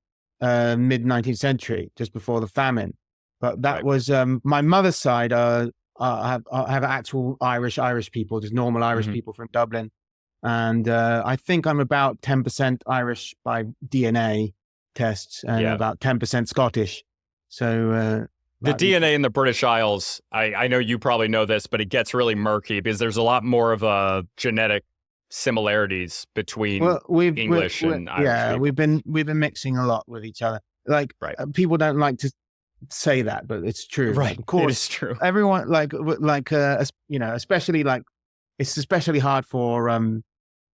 mid 19th century, just before the famine. But that was my mother's side. I have actual Irish people, just normal Irish people from Dublin, and I think I'm about 10% Irish by DNA tests and about 10% Scottish. So. The DNA in the British Isles, I know you probably know this, but it gets really murky because there's a lot more of genetic similarities between English and Irish. Yeah, people. we've been mixing a lot with each other. Like people don't like to say that, but it's true. Right, of course, it is true. Everyone especially it's especially hard for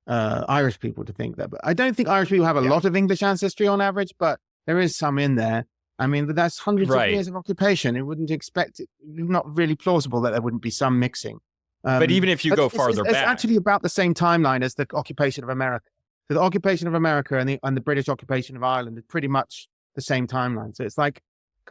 Irish people to think that. But I don't think Irish people have a lot of English ancestry on average, but there is some in there. I mean, but that's hundreds of years of occupation. It wouldn't expect it. Not really plausible that there wouldn't be some mixing. But even if you go farther back, it's actually about the same timeline as the occupation of America. So the occupation of America and the British occupation of Ireland is pretty much the same timeline. So it's like,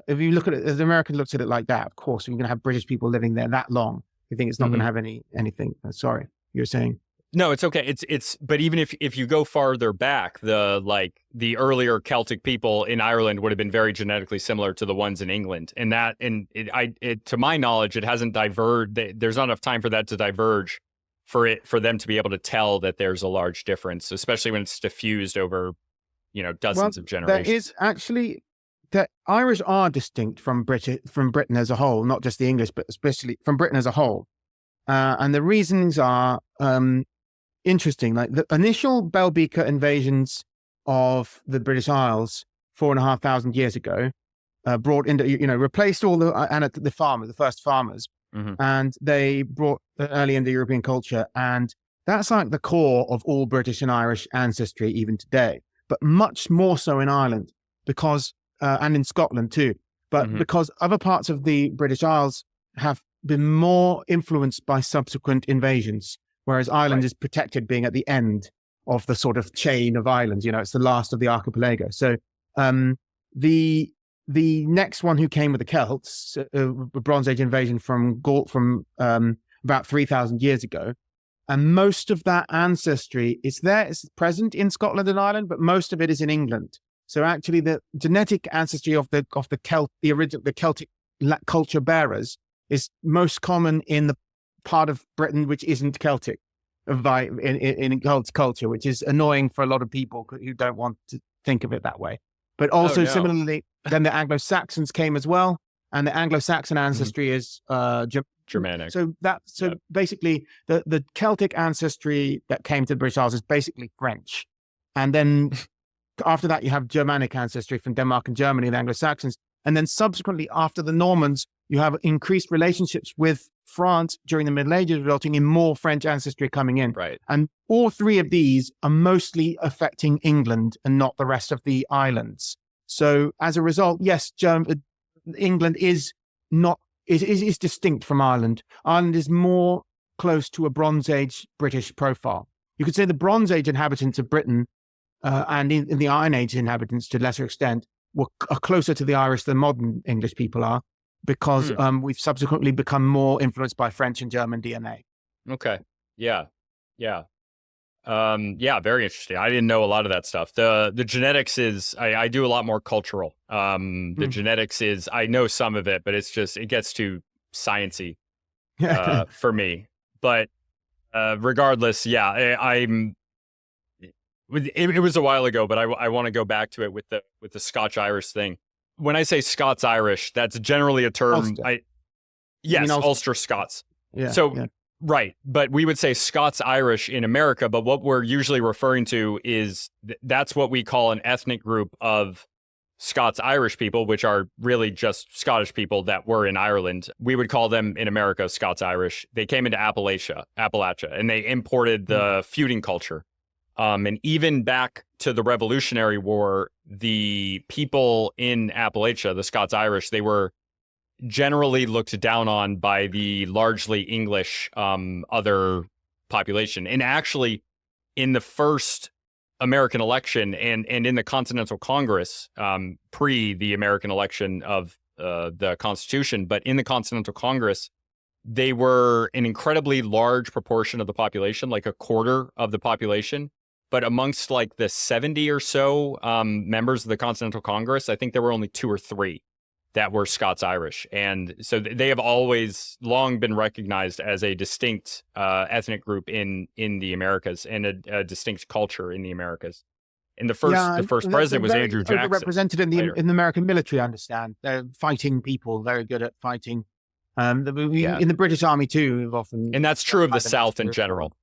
if you look at it, as the American looks at it like that, of course, you're going to have British people living there that long. You think it's not going to have anything. Sorry, you're saying. No, it's okay. It's but even if you go farther back, the earlier Celtic people in Ireland would have been very genetically similar to the ones in England, and to my knowledge, it hasn't diverged. There's not enough time for that to diverge for them to be able to tell that there's a large difference, especially when it's diffused over dozens of generations. There is actually the Irish are distinct from Britain as a whole, not just the English, but especially from Britain as a whole, and the reasons are. Interesting, like the initial Bell Beaker invasions of the British Isles 4,500 years ago, brought into replaced all the farmers, the first farmers, and they brought the early Indo-European culture, and that's like the core of all British and Irish ancestry even today, but much more so in Ireland because and in Scotland too, but because other parts of the British Isles have been more influenced by subsequent invasions. Whereas Ireland is protected being at the end of the sort of chain of islands, it's the last of the archipelago. So the next one who came with the Celts, a Bronze Age invasion from about 3,000 years ago, and most of that ancestry is there, it's present in Scotland and Ireland, but most of it is in England. So actually, the genetic ancestry of the Celtic culture bearers is most common in the part of Britain which isn't Celtic, in culture, which is annoying for a lot of people who don't want to think of it that way. But also similarly, then the Anglo-Saxons came as well, and the Anglo-Saxon ancestry is Germanic. So basically, the Celtic ancestry that came to the British Isles is basically French, and then after that you have Germanic ancestry from Denmark and Germany, the Anglo-Saxons, and then subsequently after the Normans, you have increased relationships with France during the Middle Ages, resulting in more French ancestry coming in. Right. And all three of these are mostly affecting England and not the rest of the islands. So as a result, yes, England is distinct from Ireland. Ireland is more close to a Bronze Age British profile. You could say the Bronze Age inhabitants of Britain and in the Iron Age inhabitants to a lesser extent are closer to the Irish than modern English people are, because we've subsequently become more influenced by French and German DNA. Okay. Yeah. Very interesting. I didn't know a lot of that stuff. The genetics is, I do a lot more cultural. The genetics is, I know some of it, but it gets too sciencey for me. But regardless, it was a while ago, but I want to go back to it with the Scotch-Irish thing. When I say Scots-Irish, that's generally a term. Ulster. Ulster Scots. Yeah. Right. But we would say Scots-Irish in America, but what we're usually referring to is that's what we call an ethnic group of Scots-Irish people, which are really just Scottish people that were in Ireland. We would call them in America Scots-Irish. They came into Appalachia, and they imported the feuding culture. And even back to the Revolutionary War, the people in Appalachia, the Scots-Irish, they were generally looked down on by the largely English other population. And actually, in the first American election and in the Continental Congress, pre the American election of the Constitution, but in the Continental Congress, they were an incredibly large proportion of the population, like a quarter of the population. But amongst like the 70 or so members of the Continental Congress, I think there were only 2 or 3 that were Scots-Irish. And so they have always long been recognized as a distinct ethnic group in the Americas and a distinct culture in the Americas. And the first president was Andrew Jackson. Represented in the American military, I understand. They're fighting people, very good at fighting. In the British Army too, often. And that's true of the South in general.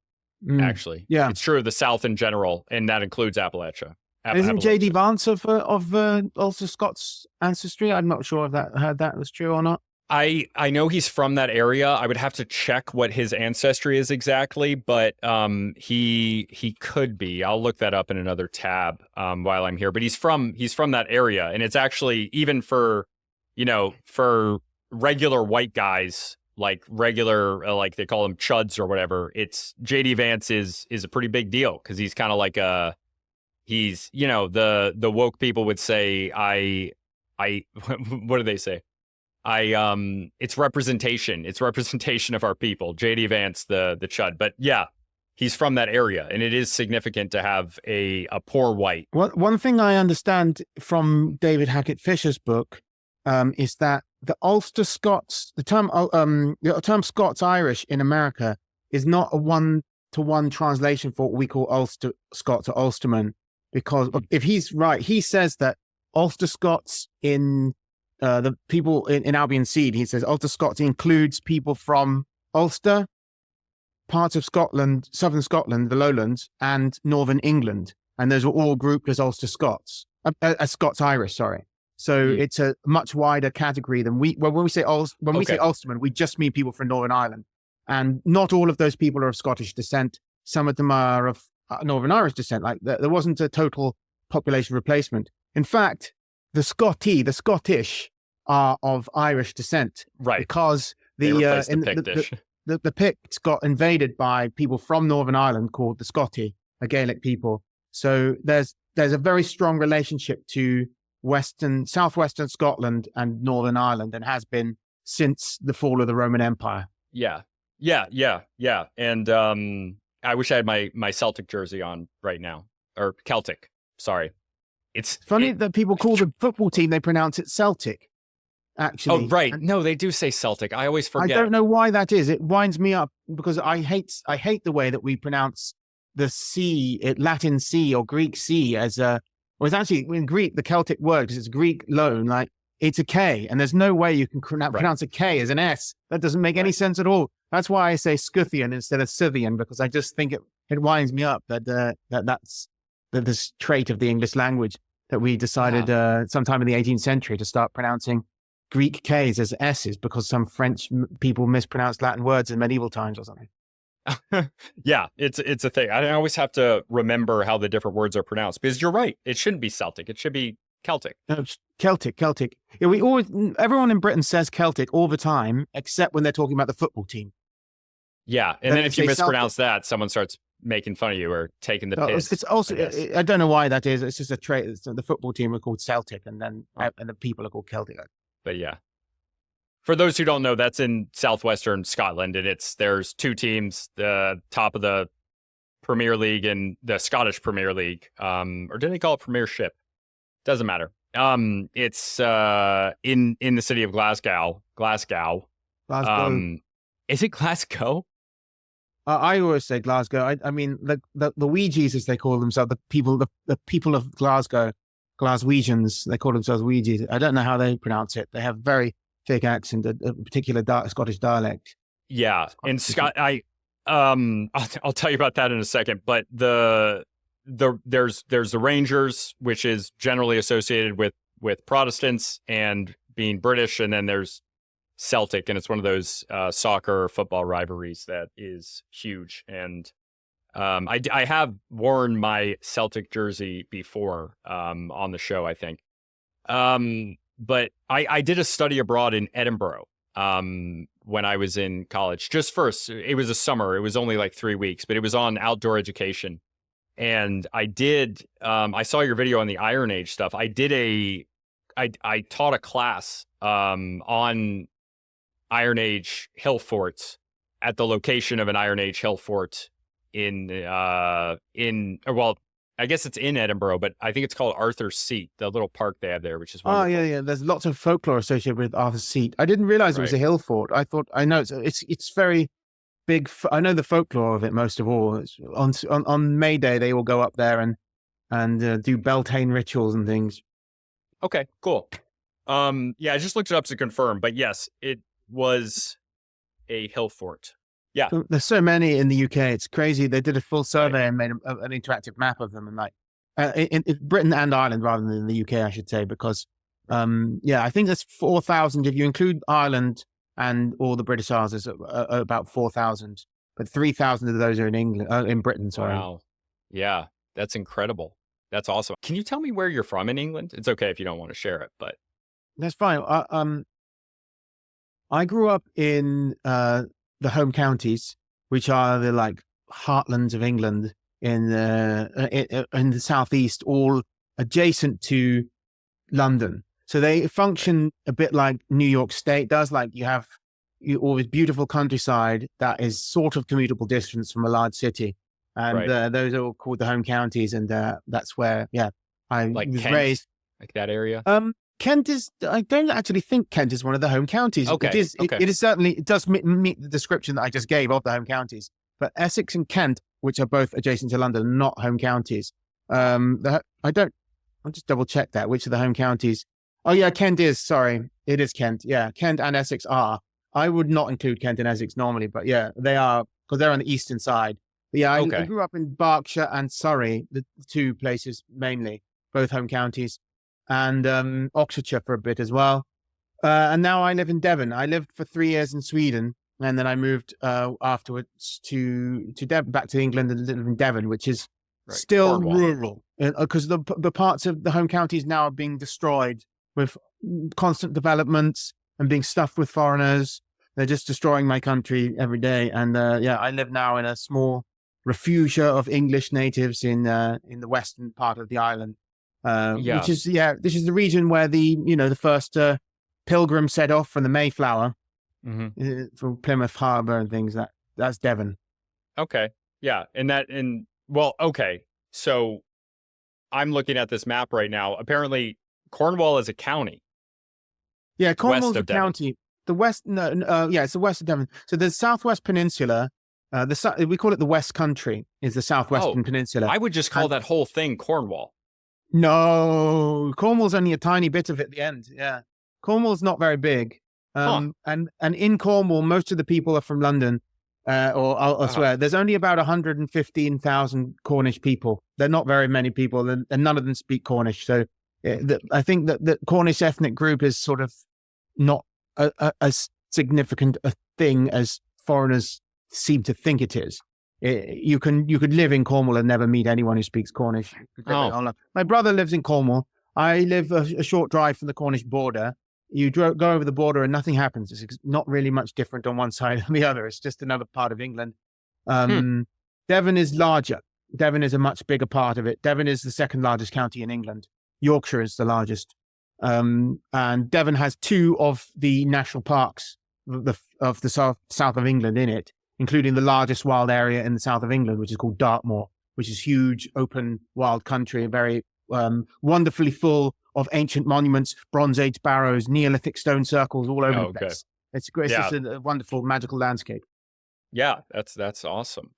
Actually, it's true of the South in general, and that includes Appalachia. Isn't J.D. Vance of Ulster Scots ancestry? I'm not sure if that was true or not. I know he's from that area. I would have to check what his ancestry is exactly, but he could be. I'll look that up in another tab while I'm here. But he's from that area, and it's actually even for regular white guys. Like regular, like they call them chuds or whatever. It's J.D. Vance is a pretty big deal because he's kind of like he's the woke people would say what do they say? It's representation. It's representation of our people. J.D. Vance, the chud, but yeah, he's from that area, and it is significant to have a poor white. One thing I understand from David Hackett Fisher's book is that the Ulster Scots, the term Scots-Irish in America is not a one-to-one translation for what we call Ulster Scots or Ulstermen, because if he's right, he says that Ulster Scots in the people in Albion Seed, he says Ulster Scots includes people from Ulster, parts of Scotland, southern Scotland, the Lowlands, and northern England, and those were all grouped as Ulster Scots, as Scots-Irish, sorry. So it's a much wider category than when we say Ulsterman, we just mean people from Northern Ireland. And not all of those people are of Scottish descent. Some of them are of Northern Irish descent. Like there wasn't a total population replacement. In fact, the Scottish are of Irish descent. Right. Because the Picts got invaded by people from Northern Ireland called the Scotti, a Gaelic people. So there's a very strong relationship to southwestern Scotland and Northern Ireland, and has been since the fall of the Roman Empire. Yeah. And I wish I had my Celtic jersey on right now, or Celtic. Sorry, It's funny that people call the football team, they pronounce it Celtic, actually. Oh, right. No, they do say Celtic. I always forget. I don't know why that is. It winds me up because I hate the way that we pronounce the C, Latin C or Greek C as a, well, it's actually in Greek, the Celtic word, because it's Greek loan, like it's a K, and there's no way you can pronounce a K as an S. That doesn't make any sense at all. That's why I say Scythian instead of Scythian, because I just think it winds me up that that's this trait of the English language that we decided sometime in the 18th century to start pronouncing Greek Ks as S's because some French people mispronounced Latin words in medieval times or something. Yeah, it's a thing. I always have to remember how the different words are pronounced because you're right. It shouldn't be Celtic. It should be Celtic. Celtic. Yeah, everyone in Britain says Celtic all the time, except when they're talking about the football team. Yeah, and then if you mispronounce that, someone starts making fun of you or taking the piss. It's also, I don't know why that is. It's just a trait. The football team are called Celtic, and then and the people are called Celtic. But yeah. For those who don't know, that's in southwestern Scotland, and there's two teams, the top of the Premier League and the Scottish Premier League, or did they call it Premiership? Doesn't matter. It's in the city of Glasgow. Glasgow. Is it Glasgow? I always say Glasgow. I mean, the Ouija's, as they call themselves, the people of Glasgow, Glaswegians, they call themselves Ouija's. I don't know how they pronounce it. They have very thick accent, a particular Scottish dialect. Yeah, in I'll tell you about that in a second. But there's the Rangers, which is generally associated with Protestants and being British, and then there's Celtic, and it's one of those soccer or football rivalries that is huge. And I have worn my Celtic jersey before on the show, I think. But I did a study abroad in Edinburgh when I was in college. Just first, it was a summer. It was only like 3 weeks, but it was on outdoor education. And I saw your video on the Iron Age stuff. I taught a class on Iron Age hill forts at the location of an Iron Age hill fort I guess it's in Edinburgh, but I think it's called Arthur's Seat, the little park they have there, which is wonderful. Oh, yeah. There's lots of folklore associated with Arthur's Seat. I didn't realize it was a hill fort. I know it's very big. I know the folklore of it most of all. It's on May Day, they all go up there and do Beltane rituals and things. Okay, cool. Yeah, I just looked it up to confirm, but yes, it was a hill fort. Yeah, there's so many in the UK. It's crazy. They did a full survey and made an interactive map of them, and like in Britain and Ireland rather than the UK, I should say, because I think there's 4,000 if you include Ireland and all the British Isles. There's about 4,000, but 3,000 of those are in England, in Britain. Sorry. Wow. Yeah, that's incredible. That's awesome. Can you tell me where you're from in England? It's okay if you don't want to share it, but that's fine. I grew up in the home counties, which are the like heartlands of England in the southeast, all adjacent to London. So they function a bit like New York State does. Like you have all this beautiful countryside that is sort of commutable distance from a large city, and those are all called the home counties. And that's where I was raised, like that area. Kent is, I don't actually think Kent is one of the home counties. Okay. It is certainly, it does meet the description that I just gave of the home counties. But Essex and Kent, which are both adjacent to London, are not home counties. I'll just double check that. Which of the home counties? Oh yeah, Kent is, sorry. It is Kent. Yeah, Kent and Essex are. I would not include Kent and Essex normally, but yeah, they are, because they're on the eastern side. But yeah, I grew up in Berkshire and Surrey, the two places mainly, both home counties. And Oxfordshire for a bit as well. And now I live in Devon. I lived for 3 years in Sweden, and then I moved afterwards to Devon, back to England, and live in Devon, which is still rural, because the parts of the home counties now are being destroyed with constant developments and being stuffed with foreigners. They're just destroying my country every day. And I live now in a small refugia of English natives in the western part of the island. Which is this is the region where the first pilgrims set off from the Mayflower from Plymouth Harbor and things. That's Devon. Okay, yeah, so I'm looking at this map right now. Apparently, Cornwall is a county. Yeah, Cornwall's a Devon. county. The west, it's the west of Devon. So the Southwest Peninsula, we call it the West Country, is the Southwestern Peninsula. I would just call that whole thing Cornwall. No, Cornwall's only a tiny bit of it at the end. Yeah, Cornwall's not very big. And in Cornwall, most of the people are from London or elsewhere. There's only about 115,000 Cornish people. They're not very many people, and none of them speak Cornish. So I think that the Cornish ethnic group is sort of not as significant a thing as foreigners seem to think it is. You could live in Cornwall and never meet anyone who speaks Cornish. My brother lives in Cornwall. I live a short drive from the Cornish border. You go over the border and nothing happens. It's not really much different on one side than the other. It's just another part of England. Devon is larger. Devon is a much bigger part of it. Devon is the second largest county in England. Yorkshire is the largest. And Devon has 2 of the national parks of the south of England in it, including the largest wild area in the south of England, which is called Dartmoor, which is huge, open, wild country, very wonderfully full of ancient monuments, Bronze Age barrows, Neolithic stone circles all over the place. It's great. It's just a wonderful, magical landscape. Yeah, that's awesome.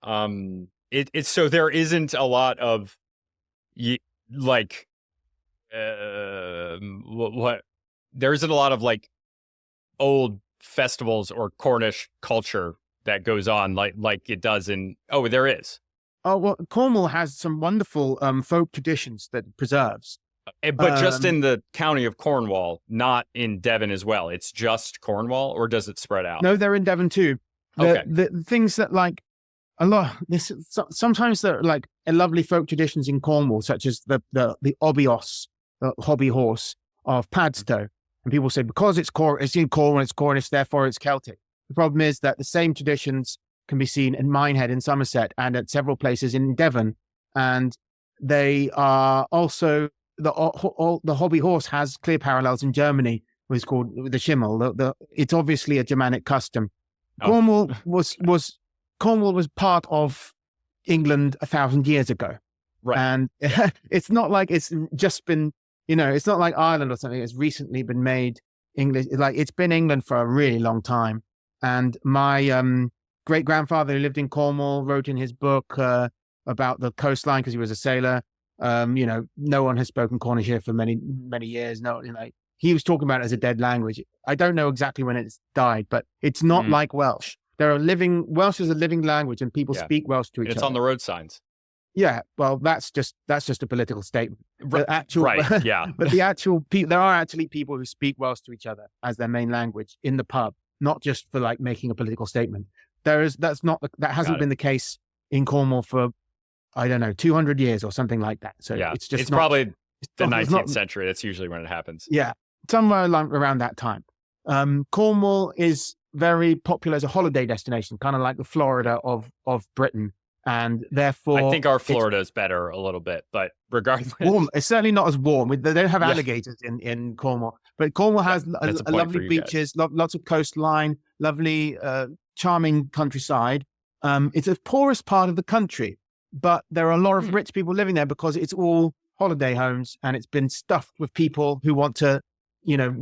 It's so there isn't a lot of like what there isn't a lot of like old festivals or Cornish culture that goes on like it does in there is. Oh, well, Cornwall has some wonderful folk traditions that it preserves. But just in the county of Cornwall, not in Devon as well. It's just Cornwall, or does it spread out? No, they're in Devon too. The things that like sometimes there are like lovely folk traditions in Cornwall, such as the obios, the hobby horse of Padstow. And people say, because it's in Cornwall, it's Cornish, therefore it's Celtic. The problem is that the same traditions can be seen in Minehead in Somerset and at several places in Devon. And they are also, the hobby horse has clear parallels in Germany, which is called the Schimmel. It's obviously a Germanic custom. Cornwall was part of England 1,000 years ago. Right. And it's not like it's just been, it's not like Ireland or something. It's recently been made English. Like it's been England for a really long time. And my great-grandfather who lived in Cornwall wrote in his book about the coastline because he was a sailor. No one has spoken Cornish here for many, many years. No, he was talking about it as a dead language. I don't know exactly when it's died, but it's not like Welsh. Welsh is a living language and people speak Welsh to each other. It's on the road signs. Yeah, well, that's just a political statement. Right, yeah. But the actual people, there are actually people who speak Welsh to each other as their main language in the pub, not just for like making a political statement. That hasn't been the case in Cornwall for, I don't know, 200 years or something like that. So it's probably the 19th century. That's usually when it happens. Yeah, somewhere around that time. Cornwall is very popular as a holiday destination, kind of like the Florida of Britain. And therefore, I think our Florida is better a little bit, but regardless, warm. It's certainly not as warm. They don't have alligators in Cornwall, but Cornwall has lovely beaches, lots of coastline, lovely, charming countryside. It's the poorest part of the country, but there are a lot of rich people living there because it's all holiday homes and it's been stuffed with people who want to,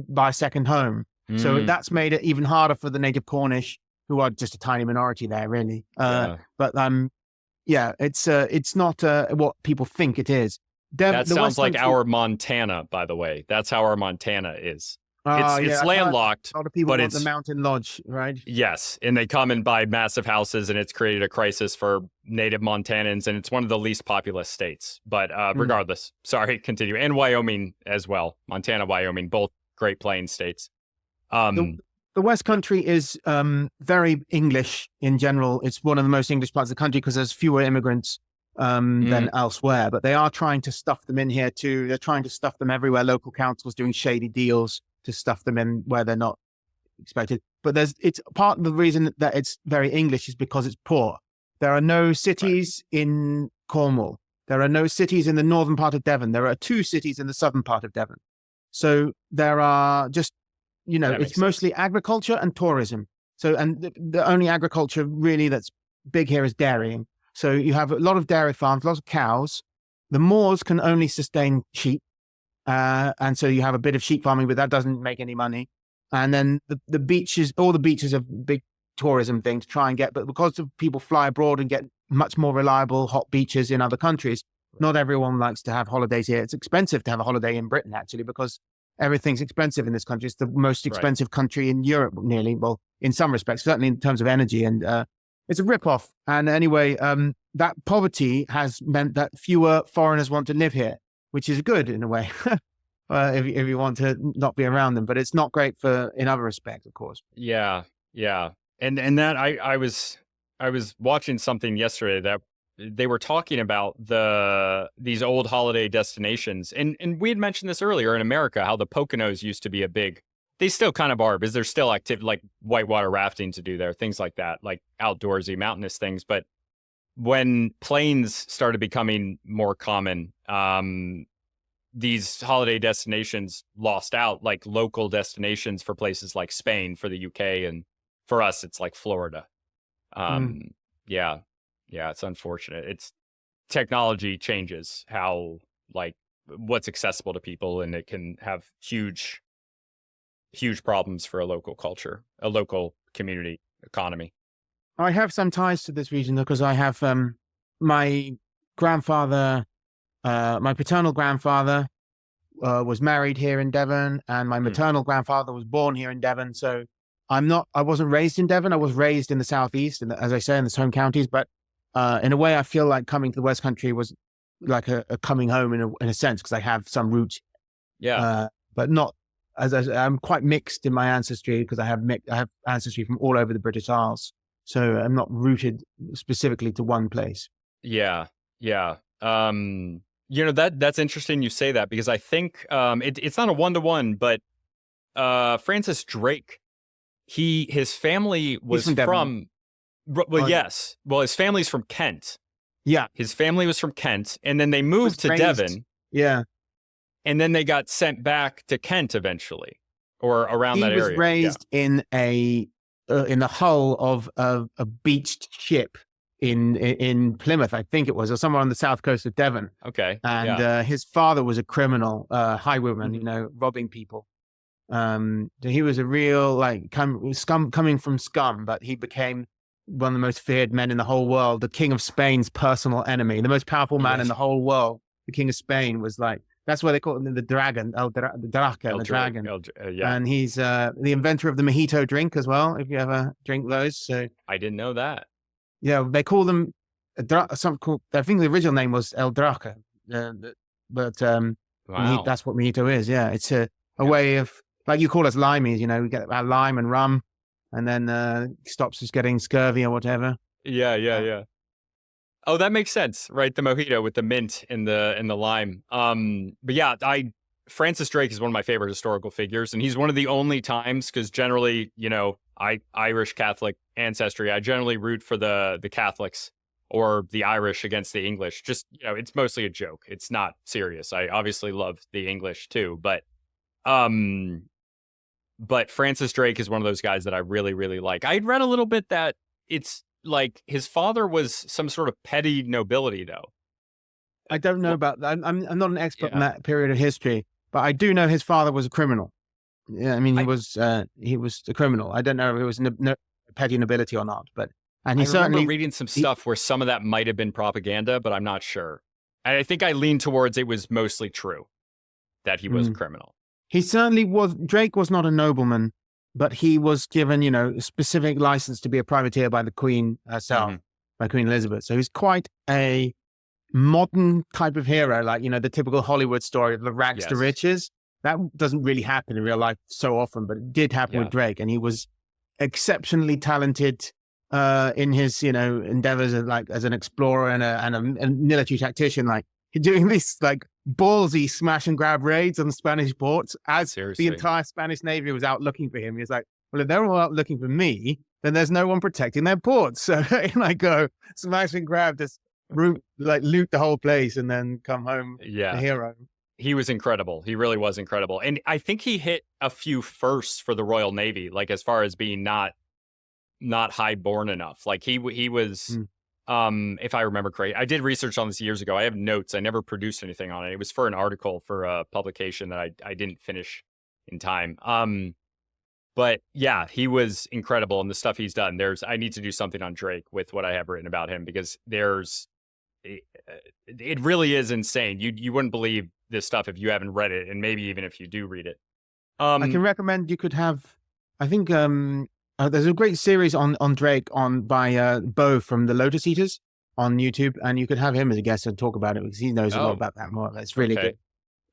buy a second home. So that's made it even harder for the native Cornish, who are just a tiny minority there, really. It's not what people think it is. That sounds like our Montana, by the way. That's how our Montana is. It's landlocked. A lot of people want the mountain lodge, right? Yes, and they come and buy massive houses, and it's created a crisis for native Montanans, and it's one of the least populous states. But regardless, sorry, continue. And Wyoming as well. Montana, Wyoming, both Great Plains states. The West Country is very English in general. It's one of the most English parts of the country because there's fewer immigrants than elsewhere. But they are trying to stuff them in here too. They're trying to stuff them everywhere. Local councils doing shady deals to stuff them in where they're not expected. But it's part of the reason that it's very English is because it's poor. There are no cities in Cornwall. There are no cities in the northern part of Devon. There are 2 cities in the southern part of Devon. So there are just, it's mostly agriculture and tourism. So, and the only agriculture really that's big here is dairying. So you have a lot of dairy farms, lots of cows, the moors can only sustain sheep. And so you have a bit of sheep farming, but that doesn't make any money. And then the beaches, all the beaches are big tourism thing to try and get, but because of people fly abroad and get much more reliable hot beaches in other countries, not everyone likes to have holidays here. It's expensive to have a holiday in Britain, actually, because everything's expensive in this country. It's the most expensive country in Europe, nearly. Well, in some respects, certainly in terms of energy. And it's a rip-off. And anyway, that poverty has meant that fewer foreigners want to live here, which is good in a way, if you want to not be around them. But it's not great in other respects, of course. Yeah. And that I was watching something yesterday that they were talking about these old holiday destinations, and we had mentioned this earlier in America, how the Poconos used to be they still kind of are, because there's still active like whitewater rafting to do there, things like that, like outdoorsy mountainous things. But when planes started becoming more common, these holiday destinations lost out, like local destinations for places like Spain for the UK, and for us it's like Florida. Yeah, it's unfortunate. It's technology changes how, like, what's accessible to people, and it can have huge problems for a local culture, a local community economy. I have some ties to this region because I have my grandfather, my paternal grandfather was married here in Devon, and my maternal grandfather was born here in Devon. So I wasn't raised in Devon. I was raised in the southeast, and as I say, in the home counties. But in a way, I feel like coming to the West Country was like a coming home in a sense, because I have some roots. Yeah. But not I'm quite mixed in my ancestry, because I have ancestry from all over the British Isles. So I'm not rooted specifically to one place. Yeah. That's interesting you say that, because I think it's not a one-to-one, but Francis Drake, his family was from yes. Well, his family's from Kent. Yeah. His family was from Kent, and then they moved to Devon. Yeah. And then they got sent back to Kent eventually, or around that area. He was raised in the hull of a beached ship in Plymouth, I think it was, or somewhere on the south coast of Devon. Okay. And his father was a criminal, highwayman, robbing people. So he was a real coming from scum, but he became one of the most feared men in the whole world, the King of Spain's personal enemy, the most powerful man in the whole world. The King of Spain was that's why they call him the dragon, the dragon. And he's the inventor of the mojito drink as well, if you ever drink those. So I didn't know that. Yeah, they call them I think the original name was El Draca, but wow. That's what mojito is. Yeah, it's a way of, like you call us limeys, we get our lime and rum, and then stops us getting scurvy or whatever. Yeah. Oh, that makes sense, right? The mojito with the mint in the lime. But yeah, Francis Drake is one of my favorite historical figures, and he's one of the only times, because generally, Irish Catholic ancestry, I generally root for the Catholics or the Irish against the English. Just, it's mostly a joke. It's not serious. I obviously love the English too, but Francis Drake is one of those guys that I really, really like. I'd read a little bit that it's like his father was some sort of petty nobility, though. I don't know about that. I'm not an expert in that period of history, but I do know his father was a criminal. Yeah, I mean, he was a criminal. I don't know if it was petty nobility or not, but I remember reading some stuff where some of that might have been propaganda, but I'm not sure. And I think I lean towards it was mostly true that he was a criminal. He certainly was. Drake was not a nobleman, but he was given, a specific license to be a privateer by the Queen herself, by Queen Elizabeth. So he's quite a modern type of hero, like, the typical Hollywood story of the rags to riches. That doesn't really happen in real life so often, but it did happen with Drake. And he was exceptionally talented in his, endeavors as an explorer and a military tactician, doing these ballsy smash and grab raids on Spanish ports as the entire Spanish Navy was out looking for him. He was like, well, if they're all out looking for me, then there's no one protecting their ports. So go smash and grab, just loot the whole place and then come home a hero. He was incredible. He really was incredible. And I think he hit a few firsts for the Royal Navy, as far as being not high born enough. He was if I remember correctly. I did research on this years ago. I have notes. I never produced anything on it. It was for an article for a publication that I didn't finish in time. But yeah, he was incredible in the stuff he's done. I need to do something on Drake with what I have written about him, because it really is insane. You wouldn't believe this stuff if you haven't read it, and maybe even if you do read it. I can recommend you could have, I think there's a great series on Drake by Bo from the Lotus Eaters on YouTube, and you could have him as a guest and talk about it, because he knows a lot about that more. It's really good.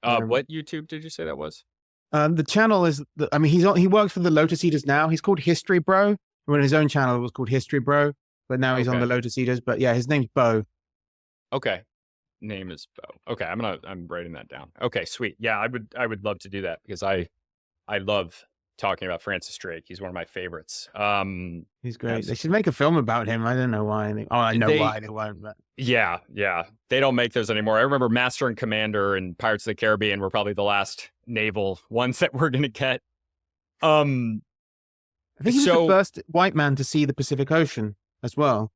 What YouTube did you say that was? The channel is, he works for the Lotus Eaters now. He's called History Bro. When his own channel was called History Bro, but now he's on the Lotus Eaters. But yeah, his name's Bo. Okay. Name is Bo. Okay, I'm writing that down. Okay, sweet. Yeah, I would love to do that, because I love talking about Francis Drake. He's one of my favorites. He's great. They should make a film about him. I don't know why. I know why they won't. But yeah, they don't make those anymore. I remember Master and Commander and Pirates of the Caribbean were probably the last naval ones that we're gonna get. I think he was the first white man to see the Pacific Ocean as well.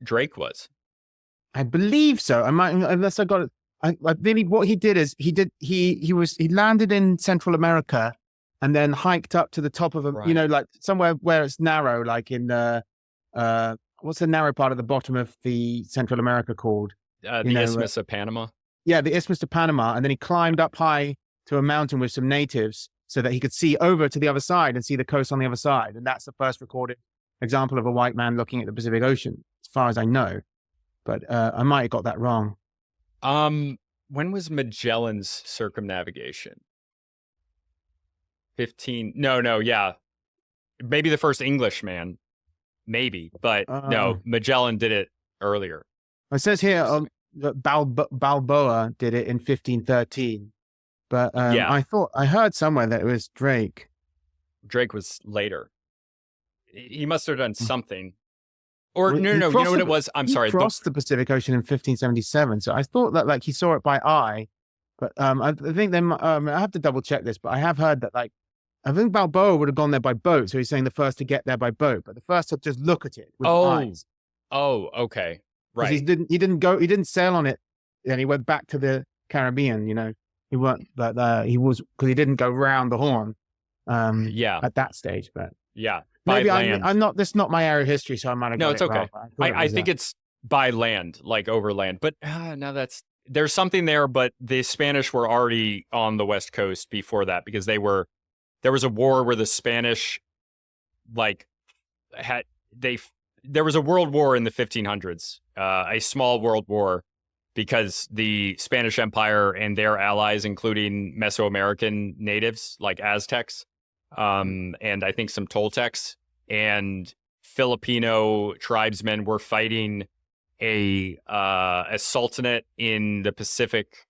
Drake was. I believe so. I might, unless I got it. I really, what he did is he landed in Central America and then hiked up to the top of like somewhere where it's narrow, like in what's the narrow part of the bottom of the Central America called? The Isthmus of Panama. Yeah, the Isthmus of Panama, and then he climbed up high to a mountain with some natives so that he could see over to the other side and see the coast on the other side. And that's the first recorded example of a white man looking at the Pacific Ocean, as far as I know. But I might have got that wrong. When was Magellan's circumnavigation? 15? No, yeah. Maybe the first Englishman. Maybe, but no, Magellan did it earlier. It says here that Balboa did it in 1513. But I heard somewhere that it was Drake. Drake was later. He must have done something. Or no, you know what it was? I'm sorry. He crossed the Pacific Ocean in 1577. So I thought that he saw it by eye, but I think I have to double check this, but I have heard that I think Balboa would have gone there by boat. So he's saying the first to get there by boat, but the first to just look at it with eyes. Oh, okay. Right. He didn't sail on it, and he went back to the Caribbean, he weren't because he didn't go round the Horn. At that stage, but yeah. Maybe I'm not. This is not my area of history, so I might have. No, it's okay. I think it's by land, like overland. But there's something there. But the Spanish were already on the West Coast before that, because there was a war where the Spanish, there was a world war in the 1500s, a small world war, because the Spanish Empire and their allies, including Mesoamerican natives like Aztecs, and I think some Toltecs and Filipino tribesmen were fighting a sultanate in the Pacific,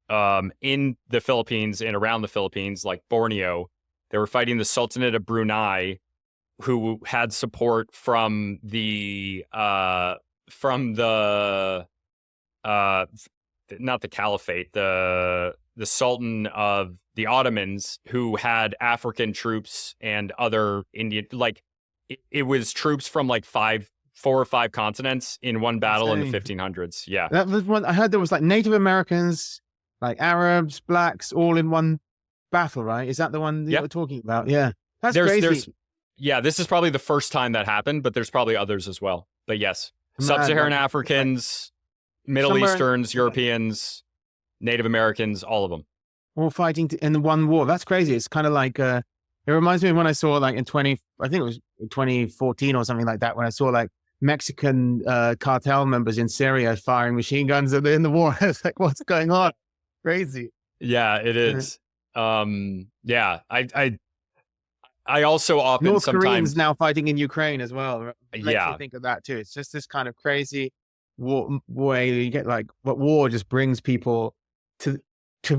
in the Philippines and around the Philippines, like Borneo. They were fighting the Sultanate of Brunei, who had support from not the Caliphate, the Sultan of the Ottomans, who had African troops and other Indian, it was troops from 4 or 5 continents in one battle in the 1500s. Yeah. That was one I heard. There was Native Americans, Arabs, blacks, all in one battle, right? Is that the one you were talking about? Yeah. That's crazy. This is probably the first time that happened, but there's probably others as well. But yes, Sub-Saharan Africans, Middle Easterns, Europeans, Native Americans, all of them. All fighting in the one war. That's crazy. It's kind of it reminds me of when I saw I think it was 2014 or something like that, when I saw Mexican cartel members in Syria firing machine guns in the war. It's what's going on? Crazy. Yeah, it is. I also often North Koreans now fighting in Ukraine as well. Makes me think of that too. It's just this kind of crazy way you get what war just brings people to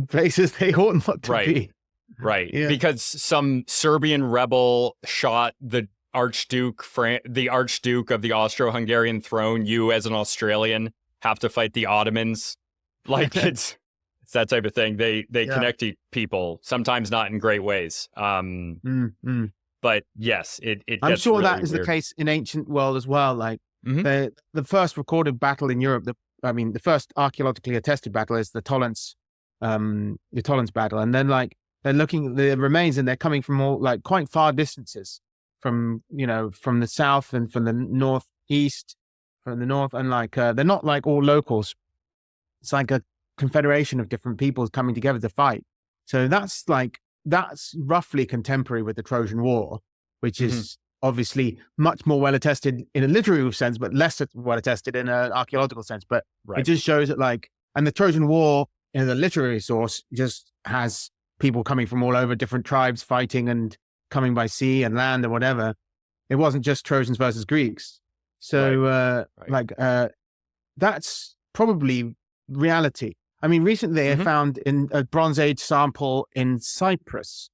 places they ought not to be. Right. Yeah. Because some Serbian rebel shot the Archduke of the Austro-Hungarian throne. You, as an Australian, have to fight the Ottomans. It's that type of thing. They connect people, sometimes not in great ways. But yes, it I'm gets sure really that is weird. the case in ancient world as well. Mhm. the first recorded battle in Europe, the first archaeologically attested battle is the Tollens battle. And then like they're looking at the remains and they're coming from all like quite far distances from the south and from the northeast, from the north. And like, they're not like all locals. It's like a confederation of different peoples coming together to fight. So that's roughly contemporary with the Trojan War, which is obviously much more well attested in a literary sense, but less well attested in an archaeological sense. But it just shows that like, and the Trojan War in the literary source just has people coming from all over, different tribes fighting and coming by sea and land and whatever. It wasn't just Trojans versus Greeks. So that's probably reality. I mean, recently I found in a Bronze Age sample in Cyprus,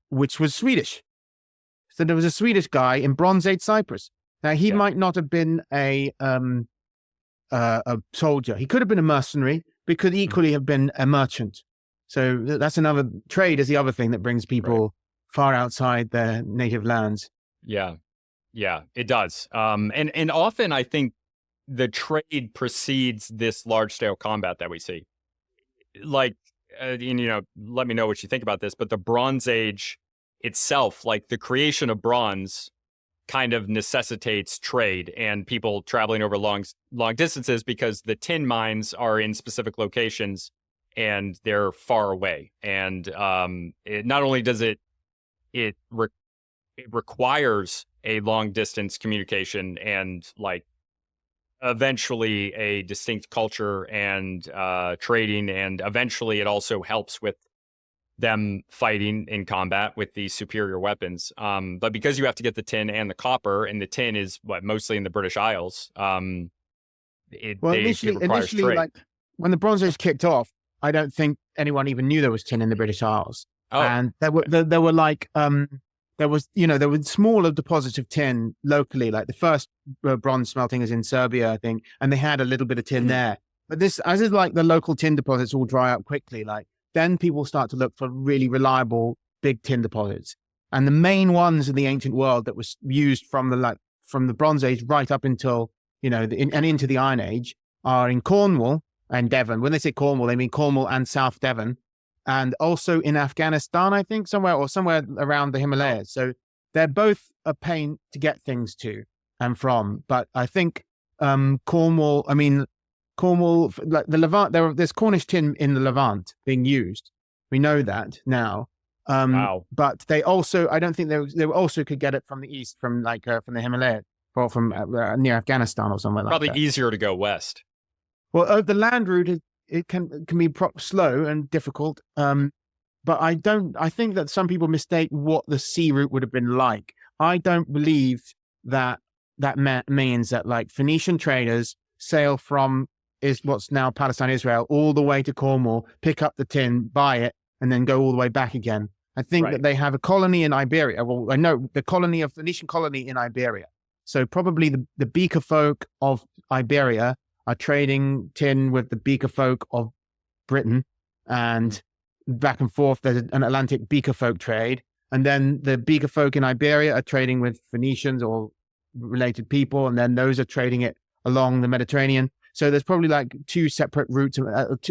which was Swedish. So there was a Swedish guy in Bronze Age Cyprus. Now he might not have been a soldier. He could have been a mercenary, but could equally have been a merchant. So that's another trade is the other thing that brings people far outside their native lands. Yeah, it does. And often I think the trade precedes this large scale combat that we see. Like, let me know what you think about this, but the Bronze Age itself, like the creation of bronze kind of necessitates trade and people traveling over long distances because the tin mines are in specific locations and they're far away. And not only does it requires a long distance communication and like eventually a distinct culture and trading, and eventually it also helps with them fighting in combat with these superior weapons. But because you have to get the tin and the copper, and the tin is mostly in the British Isles, it requires trade. Like when the Bronze Age kicked off, I don't think anyone even knew there was tin in the British Isles. Oh. And there were smaller deposits of tin locally, like the first bronze smelting is in Serbia, I think, and they had a little bit of tin there. But as is like the local tin deposits all dry up quickly, like then people start to look for really reliable big tin deposits. And the main ones in the ancient world that was used from the Bronze Age right up until, and into the Iron Age are in Cornwall and Devon. When they say Cornwall, they mean Cornwall and South Devon. And also in Afghanistan, I think, somewhere around the Himalayas. So they're both a pain to get things to and from. But I think Cornwall, like the Levant, there's Cornish tin in the Levant being used. We know that now. Wow. But they also, I don't think they also could get it from the east, from the Himalayas, or from near Afghanistan or somewhere like that. Probably easier to go west. Well, the land route it can be slow and difficult. But I think that some people mistake what the sea route would have been like. I don't believe that means that like Phoenician traders sail from what's now Palestine, Israel, all the way to Cornwall, pick up the tin, buy it, and then go all the way back again. I think that they have a colony in Iberia. Well, I know the Phoenician colony in Iberia. So probably the Beaker folk of Iberia are trading tin with the Beaker folk of Britain, and back and forth. There's an Atlantic Beaker folk trade. And then the Beaker folk in Iberia are trading with Phoenicians or related people. And then those are trading it along the Mediterranean. So there's probably like two separate routes,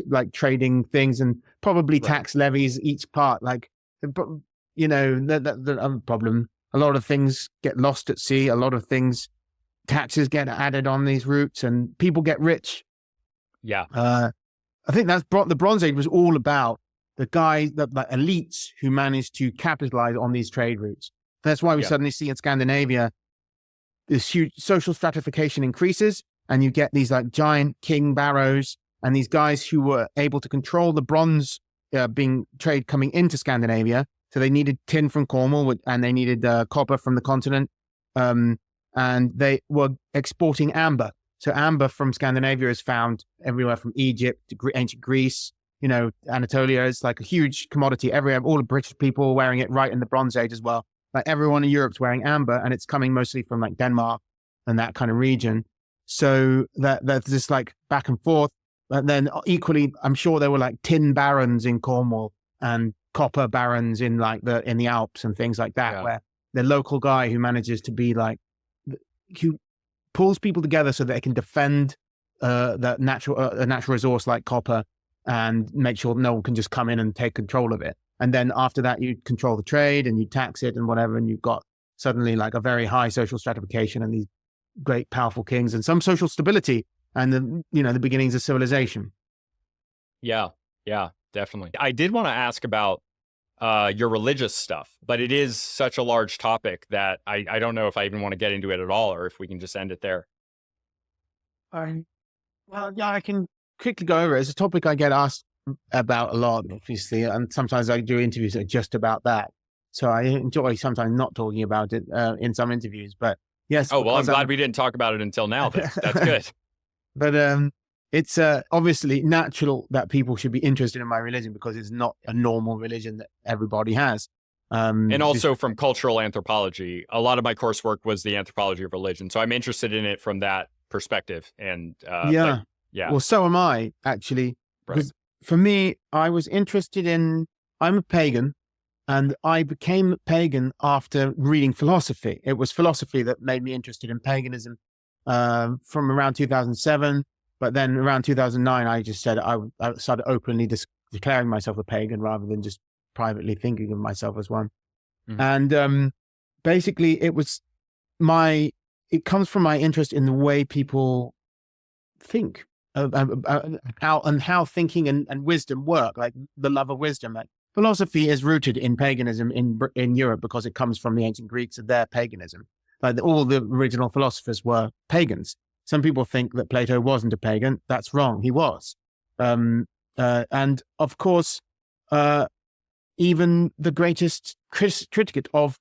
like trading things, and probably tax levies each part. Like, the other problem, a lot of things get lost at sea. A lot of taxes get added on these routes and people get rich. Yeah. I think the Bronze Age was all about the guys, the elites who managed to capitalize on these trade routes. That's why we suddenly see in Scandinavia, this huge social stratification increases, and you get these like giant king barrows and these guys who were able to control the bronze trade coming into Scandinavia. So they needed tin from Cornwall and they needed copper from the continent. And they were exporting amber. So amber from Scandinavia is found everywhere from Egypt to ancient Greece. Anatolia is like a huge commodity everywhere. All the British people were wearing it right in the Bronze Age as well. Like everyone in Europe's wearing amber, and it's coming mostly from like Denmark and that kind of region. So that's just like back and forth. But then equally, I'm sure there were like tin barons in Cornwall and copper barons in the Alps and things like that, where the local guy who manages to be like who pulls people together so that they can defend a natural resource like copper, and make sure no one can just come in and take control of it. And then after that, you control the trade and you tax it and whatever, and you've got suddenly like a very high social stratification and these great powerful kings and some social stability and the beginnings of civilization. Yeah, definitely. I did want to ask about your religious stuff, but it is such a large topic that I don't know if I even want to get into it at all, or if we can just end it there. Well, yeah, I can quickly go over it. It's a topic I get asked about a lot, obviously, and sometimes I do interviews that are just about that. So I enjoy sometimes not talking about it in some interviews, but yes. Oh, well, I'm glad we didn't talk about it until now. That's good. But it's obviously natural that people should be interested in my religion because it's not a normal religion that everybody has. And also from cultural anthropology, a lot of my coursework was the anthropology of religion. So I'm interested in it from that perspective. And yeah. Well, so am I, actually. Because for me, I was interested in, I'm a pagan, and I became a pagan after reading philosophy. It was philosophy that made me interested in paganism from around 2007. But then around 2009, I just said I started openly declaring myself a pagan rather than just privately thinking of myself as one. Mm-hmm. And basically, it comes from my interest in the way people think, how thinking and wisdom work, like the love of wisdom. Like philosophy is rooted in paganism in Europe because it comes from the ancient Greeks and their paganism. Like all the original philosophers were pagans. Some people think that Plato wasn't a pagan. That's wrong. He was. And of course, even the greatest critic of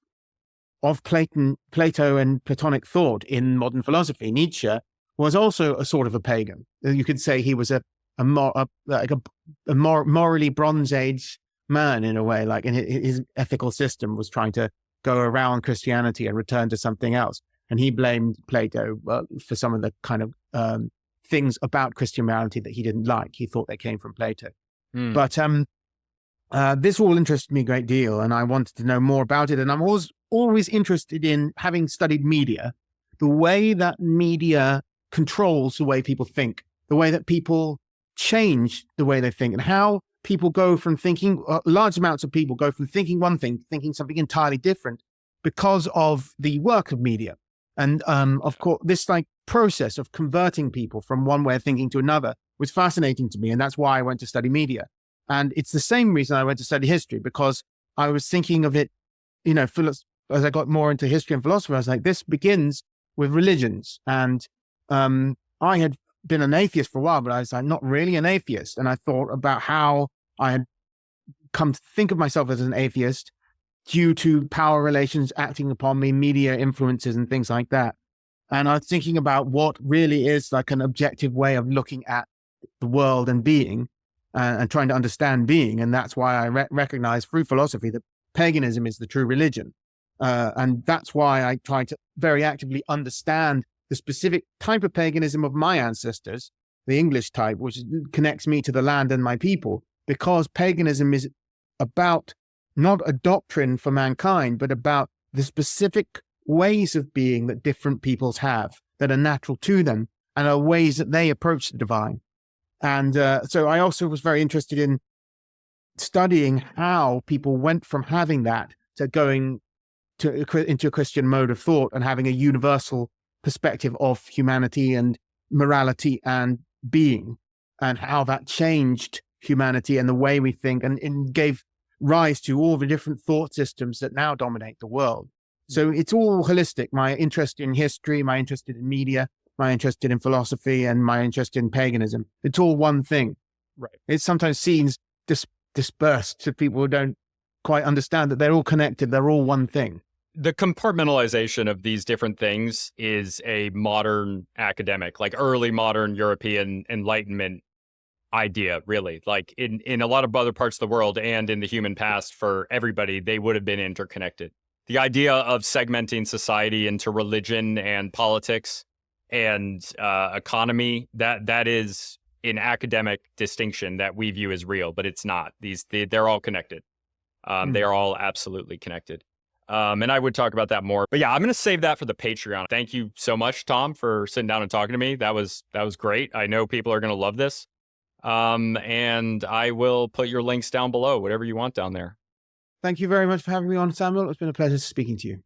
Plato and Platonic thought in modern philosophy, Nietzsche, was also a sort of a pagan. You could say he was a morally Bronze Age man in a way, like in his ethical system was trying to go around Christianity and return to something else. And he blamed Plato for some of the kind of things about Christianity that he didn't like. He thought they came from Plato. But this all interested me a great deal, and I wanted to know more about it. And I'm always interested in, having studied media, the way that media controls the way people think, the way that people change the way they think, and how people go from thinking, large amounts of people go from thinking one thing, thinking something entirely different because of the work of media. And of course, this like process of converting people from one way of thinking to another was fascinating to me. And that's why I went to study media. And it's the same reason I went to study history, because I was thinking of it, as I got more into history and philosophy, I was like, this begins with religions. And I had been an atheist for a while, but I was like, not really an atheist. And I thought about how I had come to think of myself as an atheist due to power relations acting upon me, media influences and things like that. And I was thinking about what really is like an objective way of looking at the world and being, and trying to understand being. And that's why I recognize through philosophy that paganism is the true religion. And that's why I try to very actively understand the specific type of paganism of my ancestors, the English type, which connects me to the land and my people, because paganism is about not a doctrine for mankind, but about the specific ways of being that different peoples have that are natural to them and are ways that they approach the divine. And so I also was very interested in studying how people went from having that to going into a Christian mode of thought and having a universal perspective of humanity and morality and being, and how that changed humanity and the way we think, and gave rise to all the different thought systems that now dominate the world. So it's all holistic. My interest in history, my interest in media, my interest in philosophy, and my interest in paganism. It's all one thing. Right. It sometimes seems dispersed to people who don't quite understand that they're all connected. They're all one thing. The compartmentalization of these different things is a modern academic, like early modern European Enlightenment idea, really. Like in a lot of other parts of the world and in the human past, for everybody, they would have been interconnected. The idea of segmenting society into religion and politics and economy, that is an academic distinction that we view as real, but it's not. They're all connected. They are all absolutely connected. And I would talk about that more. But yeah, I'm going to save that for the Patreon. Thank you so much, Tom, for sitting down and talking to me. That was great. I know people are going to love this. And I will put your links down below, whatever you want down there. Thank you very much for having me on, Samuel. It's been a pleasure speaking to you.